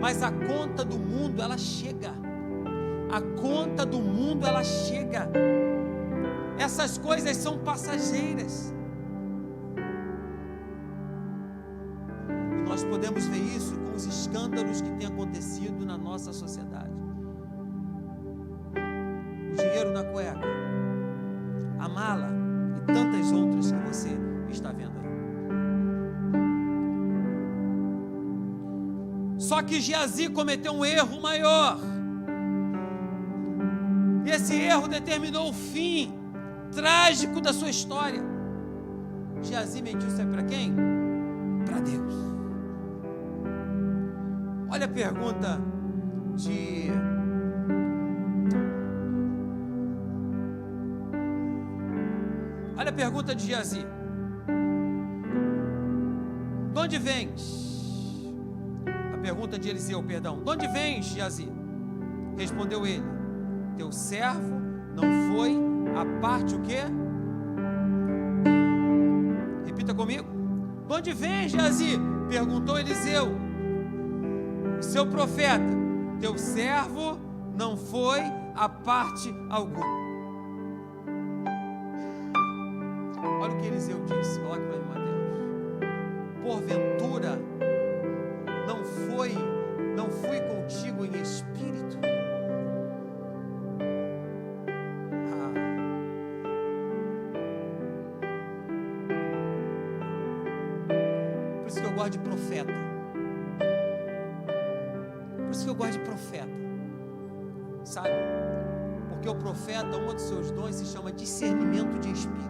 mas a conta do mundo ela chega. A conta do mundo ela chega. Essas coisas são passageiras. E nós podemos ver isso com os escândalos que têm acontecido na nossa sociedade. O dinheiro na cueca, a mala e tantas outras que você está vendo aí. Só que Geazi cometeu um erro maior. E esse erro determinou o fim trágico da sua história. Geazi mentiu, sabe para quem? Para Deus. Olha a pergunta de Olha a pergunta de Geazi: de onde vens? A pergunta de Eliseu, perdão. De onde vens, Geazi? Respondeu ele: teu servo não foi a parte o quê? Repita comigo. De onde vens, Geazi? Perguntou Eliseu, seu profeta: teu servo não foi a parte alguma. Olha o que Eliseu disse, coloca para mim, Mateus. Porventura não fui contigo em espírito? Por isso que eu gosto de profeta. Por isso que eu gosto de profeta. Sabe? Porque o profeta, um dos seus dons se chama discernimento de espírito.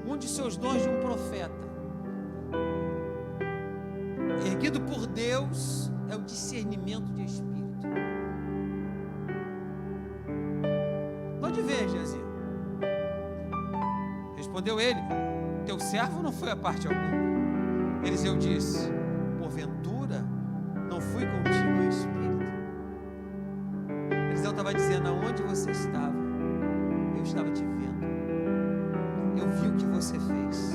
Um de seus dons de um profeta, erguido por Deus, é o discernimento de espírito. De onde vem, Geazi? Respondeu ele: teu servo não foi a parte alguma. Eliseu disse: porventura não fui contigo em espírito? Eliseu estava dizendo: aonde você estava, eu estava te vendo. Eu vi o que você fez.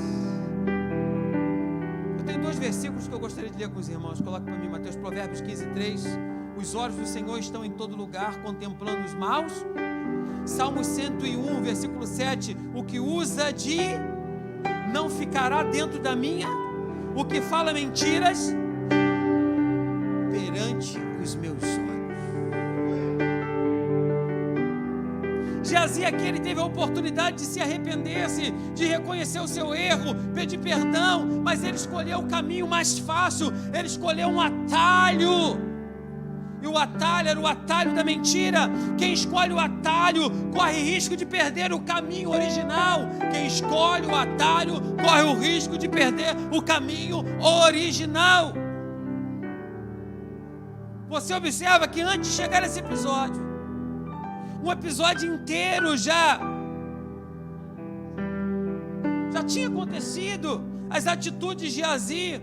Eu tenho 2 versículos que eu gostaria de ler com os irmãos. Coloca para mim, Mateus, Provérbios 15:3. Os olhos do Senhor estão em todo lugar, contemplando os maus. Salmos 101, versículo 7. O que usa de não ficará dentro da minha, o que fala mentiras perante os meus olhos. Geazi aqui, ele teve a oportunidade de se arrepender, de reconhecer o seu erro, pedir perdão, mas ele escolheu o caminho mais fácil, ele escolheu um atalho, e o atalho era o atalho da mentira. Quem escolhe o atalho corre risco de perder o caminho original. Quem escolhe o atalho corre o risco de perder o caminho original. Você observa que antes de chegar nesse episódio, um episódio inteiro já tinha acontecido. As atitudes de Geazi,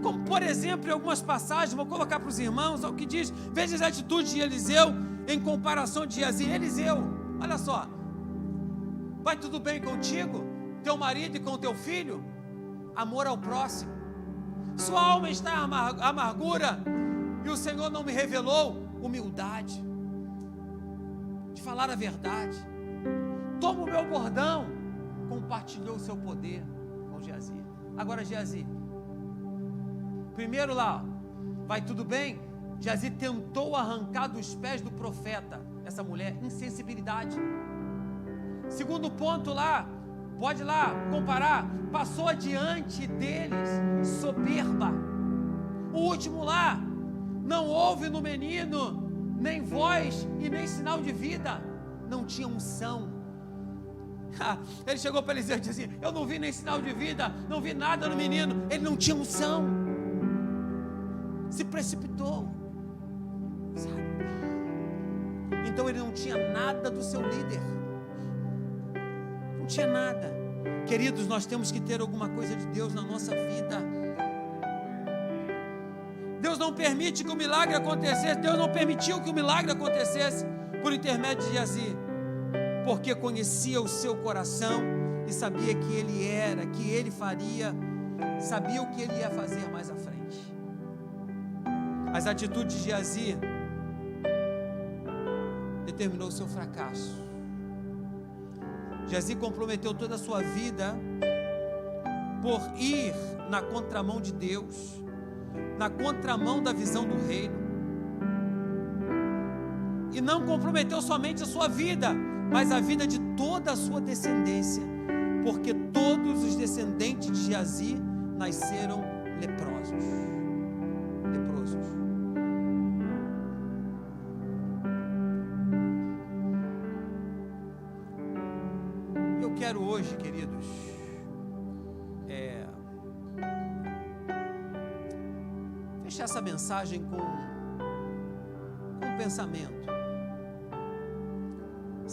como por exemplo em algumas passagens, vou colocar para os irmãos, é o que diz. Veja as atitudes de Eliseu em comparação de Geazi. Eliseu, olha só: vai tudo bem contigo, teu marido e com teu filho? Amor ao próximo. Sua alma está em amargura e o Senhor não me revelou humildade de falar a verdade. Toma o meu bordão. Compartilhou o seu poder com Geazi. Agora Geazi, primeiro lá, vai tudo bem? Geazi tentou arrancar dos pés do profeta essa mulher, insensibilidade. Segundo ponto lá, pode lá comparar, passou adiante deles, soberba. O último lá, não houve no menino nem voz e nem sinal de vida, não tinha unção. Ele chegou para Eliseu e disse assim: eu não vi nem sinal de vida, não vi nada no menino. Ele não tinha unção, se precipitou, sabe? Então ele não tinha nada do seu líder, não tinha nada. Queridos, nós temos que ter alguma coisa de Deus na nossa vida. Deus não permite que o milagre acontecesse. Deus não permitiu que o milagre acontecesse por intermédio de Geazi, porque conhecia o seu coração e sabia que ele era, que ele faria, sabia o que ele ia fazer mais à frente. As atitudes de Geazi determinou o seu fracasso. Geazi comprometeu toda a sua vida por ir na contramão de Deus, na contramão da visão do reino, e não comprometeu somente a sua vida, mas a vida de toda a sua descendência, porque todos os descendentes de Geazi nasceram leprosos. Eu quero hoje, queridos, fechar essa mensagem com um pensamento.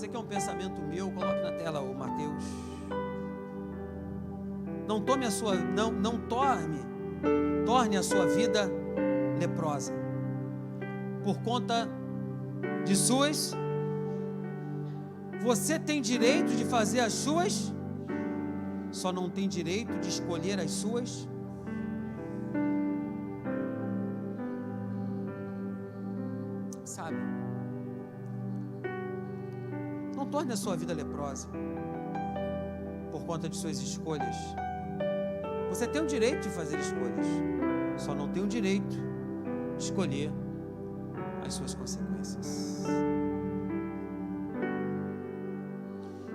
Isso aqui é um pensamento meu, coloque na tela o Mateus. Não torne a sua vida leprosa por conta de suas. Você tem direito de fazer as suas, só não tem direito de escolher as suas. Sabe? Não torne a sua vida leprosa por conta de suas escolhas. Você tem o direito de fazer escolhas, só não tem o direito de escolher as suas consequências.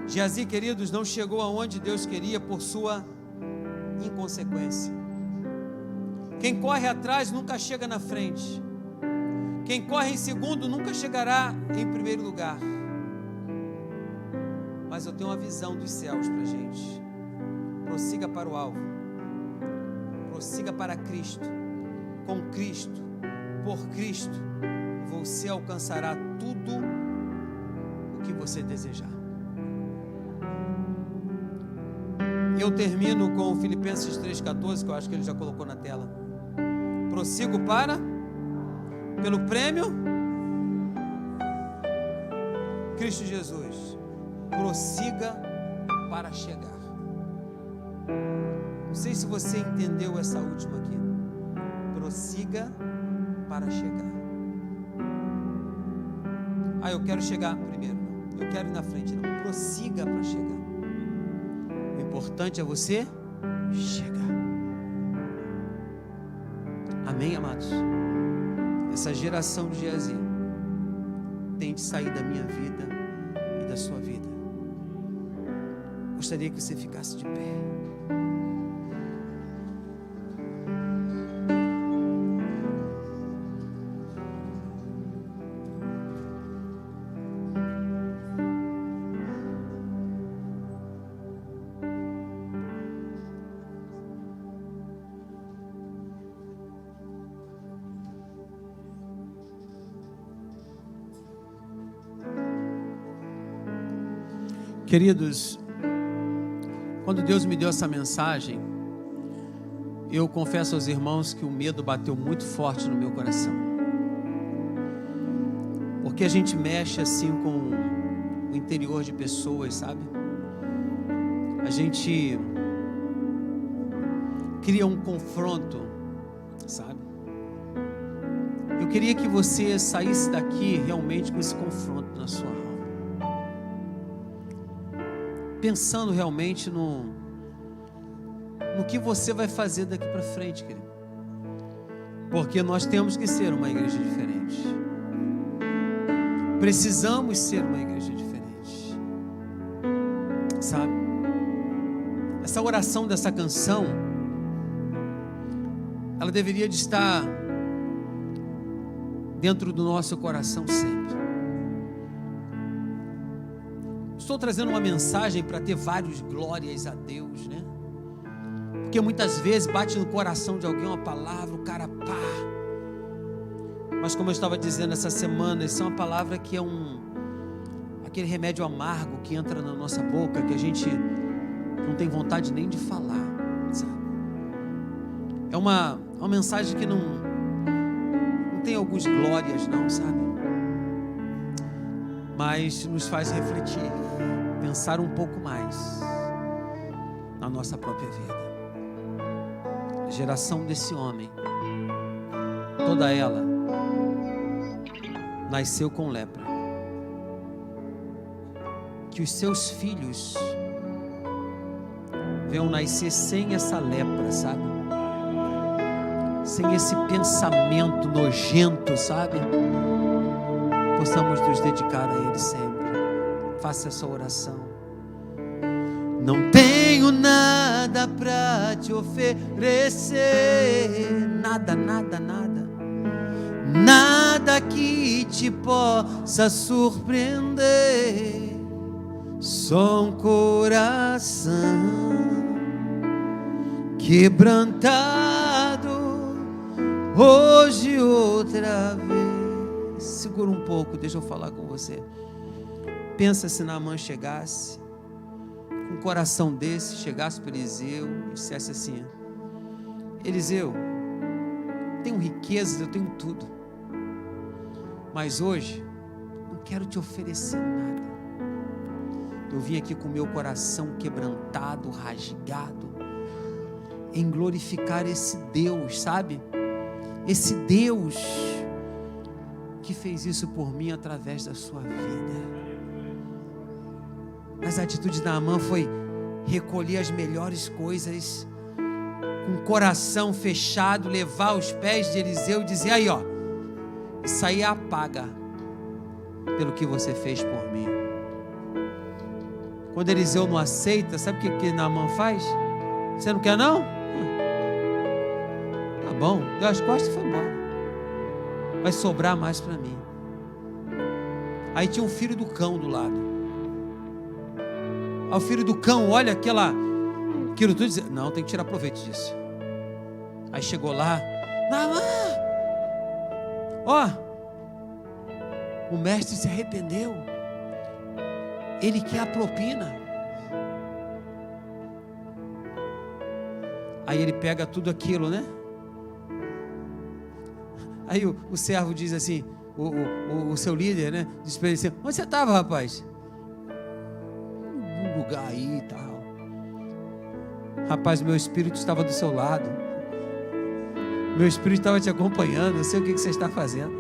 Geazi, queridos, não chegou aonde Deus queria por sua inconsequência. Quem corre atrás nunca chega na frente. Quem corre em segundo nunca chegará em primeiro lugar. Mas eu tenho uma visão dos céus para a gente. Prossiga para o alvo. Prossiga para Cristo. Com Cristo, por Cristo, você alcançará tudo o que você desejar. Eu termino com Filipenses 3,14, que eu acho que ele já colocou na tela. Prossigo pelo prêmio Cristo Jesus. Prossiga para chegar. Não sei se você entendeu essa última aqui. Prossiga para chegar. Eu quero chegar primeiro. Não. Eu quero ir na frente. Não. Prossiga para chegar. O importante é você chegar. Amém, amados? Essa geração de Geazi tem de sair da minha vida e da sua vida. Gostaria que você ficasse de pé. Queridos, quando Deus me deu essa mensagem, eu confesso aos irmãos que o medo bateu muito forte no meu coração. Porque a gente mexe assim com o interior de pessoas, sabe? A gente cria um confronto, sabe? Eu queria que você saísse daqui realmente com esse confronto na sua alma. Pensando realmente no que você vai fazer daqui para frente, querido. Porque nós temos que ser uma igreja diferente. Precisamos ser uma igreja diferente. Sabe? Essa oração dessa canção, ela deveria de estar dentro do nosso coração sempre. Estou trazendo uma mensagem para ter vários glórias a Deus, né? Porque muitas vezes bate no coração de alguém uma palavra, o cara pá. Mas como eu estava dizendo essa semana, isso é uma palavra que é aquele remédio amargo que entra na nossa boca, que a gente não tem vontade nem de falar, sabe? É uma mensagem que não tem algumas glórias não, sabe? Mas nos faz refletir, pensar um pouco mais na nossa própria vida. A geração desse homem, toda ela nasceu com lepra. Que os seus filhos venham nascer sem essa lepra, sabe? Sem esse pensamento nojento, sabe? Possamos nos dedicar a Ele sempre. Faça essa oração. Não tenho nada para te oferecer, nada, nada, nada, nada que te possa surpreender. Só um coração quebrantado hoje outra vez. Segura um pouco, deixa eu falar com você. Pensa se Naamã chegasse, com um coração desse, chegasse para Eliseu e dissesse assim: Eliseu, tenho riquezas, eu tenho tudo, mas hoje não quero te oferecer nada. Eu vim aqui com meu coração quebrantado, rasgado, em glorificar esse Deus, sabe? Esse Deus que fez isso por mim através da sua vida. Mas a atitude de Naamã foi recolher as melhores coisas, com o coração fechado, levar aos pés de Eliseu e dizer: aí ó, isso aí é a paga pelo que você fez por mim. Quando Eliseu não aceita, sabe o que Naamã faz? Você não quer não? Tá bom, deu as costas e foi embora. Vai sobrar mais para mim. Aí tinha um filho do cão do lado. Aí o filho do cão olha aquilo tudo e diz: não, tem que tirar proveito disso. Aí chegou lá: Naamã, ó, o mestre se arrependeu, ele quer a propina. Aí ele pega tudo aquilo, né? Aí o servo diz assim, o seu líder, né? Diz para ele assim: onde você estava, rapaz? Num lugar aí e tal. Rapaz, meu espírito estava do seu lado. Meu espírito estava te acompanhando. Eu sei o que você está fazendo.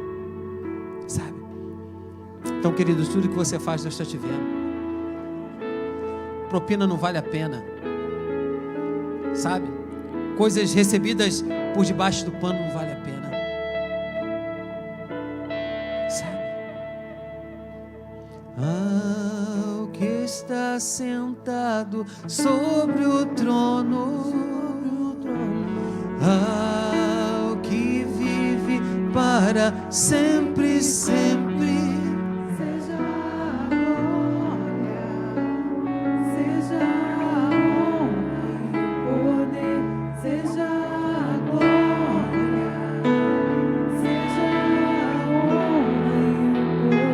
Sabe? Então, queridos, tudo que você faz, Deus está te vendo. Propina não vale a pena. Sabe? Coisas recebidas por debaixo do pano não vale a pena. Ao que está sentado sobre o trono, ao que vive para sempre, sempre, seja a glória, seja a honra e o poder, seja a glória, seja a honra e o poder.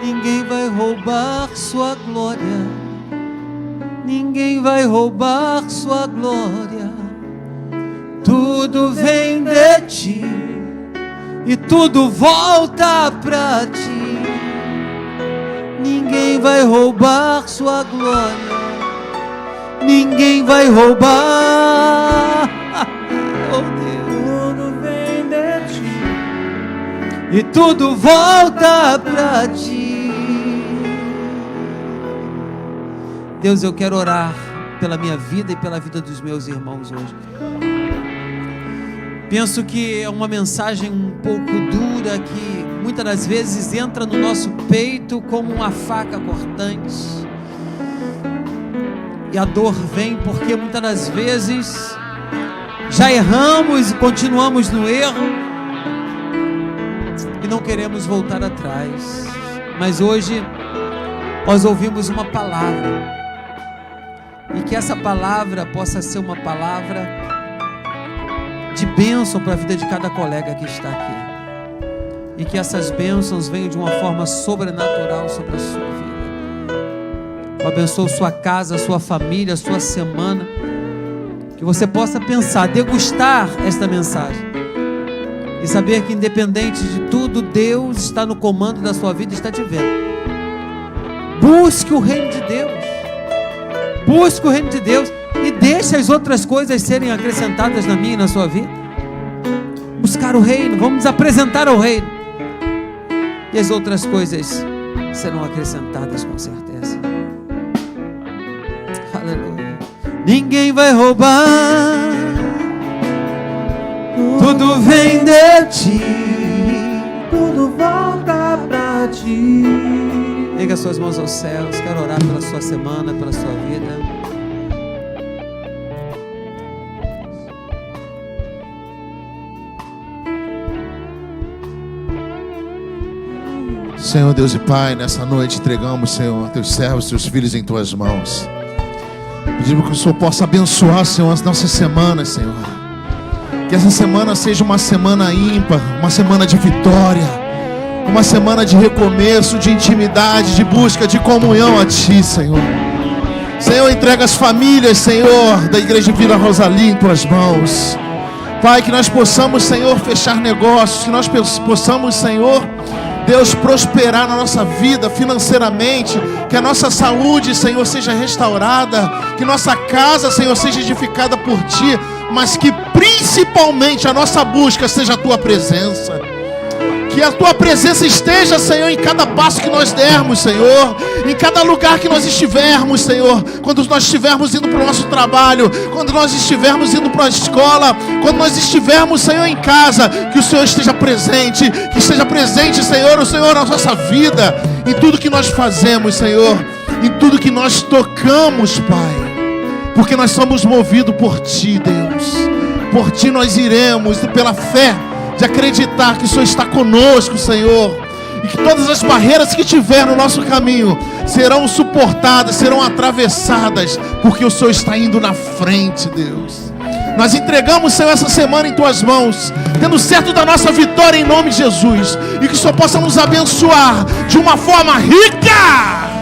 Ninguém vai roubar sua glória, ninguém vai roubar sua glória. Tudo vem de ti e tudo volta pra ti. Ninguém vai roubar sua glória, ninguém vai roubar. Oh Deus, tudo vem de ti e tudo volta pra ti. Deus, eu quero orar pela minha vida e pela vida dos meus irmãos hoje. Penso que é uma mensagem um pouco dura, que muitas das vezes entra no nosso peito como uma faca cortante. E a dor vem porque muitas das vezes já erramos e continuamos no erro e não queremos voltar atrás. Mas hoje nós ouvimos uma palavra, e que essa palavra possa ser uma palavra de bênção para a vida de cada colega que está aqui, e que essas bênçãos venham de uma forma sobrenatural sobre a sua vida. Eu abençoo sua casa, sua família, sua semana, que você possa pensar, degustar esta mensagem e saber que independente de tudo, Deus está no comando da sua vida e está te vendo. Busque o reino de Deus, busque o reino de Deus e deixe as outras coisas serem acrescentadas na minha e na sua vida. Buscar o reino, vamos nos apresentar ao reino, e as outras coisas serão acrescentadas com certeza. Aleluia. Ninguém vai roubar, tudo vem de ti, tudo volta pra ti. Liga suas mãos aos céus. Quero orar pela sua semana, pela sua vida. Senhor Deus e Pai, nessa noite entregamos, Senhor, teus servos, teus filhos em tuas mãos. Pedimos que o Senhor possa abençoar, Senhor, as nossas semanas, Senhor. Que essa semana seja uma semana ímpar, uma semana de vitória, uma semana de recomeço, de intimidade, de busca, de comunhão a Ti, Senhor. Senhor, entrega as famílias, Senhor, da Igreja Vila Rosalia em Tuas mãos. Pai, que nós possamos, Senhor, fechar negócios, que nós possamos, Senhor, Deus, prosperar na nossa vida financeiramente, que a nossa saúde, Senhor, seja restaurada, que nossa casa, Senhor, seja edificada por Ti, mas que principalmente a nossa busca seja a Tua presença. Que a Tua presença esteja, Senhor, em cada passo que nós dermos, Senhor, em cada lugar que nós estivermos, Senhor, quando nós estivermos indo para o nosso trabalho, quando nós estivermos indo para a escola, quando nós estivermos, Senhor, em casa, que o Senhor esteja presente, que esteja presente, Senhor, o Senhor na nossa vida, em tudo que nós fazemos, Senhor, em tudo que nós tocamos, Pai, porque nós somos movidos por Ti, Deus, por Ti nós iremos, pela fé, de acreditar que o Senhor está conosco, Senhor, e que todas as barreiras que tiver no nosso caminho serão suportadas, serão atravessadas, porque o Senhor está indo na frente, Deus. Nós entregamos, Senhor, essa semana em Tuas mãos, tendo certo da nossa vitória em nome de Jesus, e que o Senhor possa nos abençoar de uma forma rica.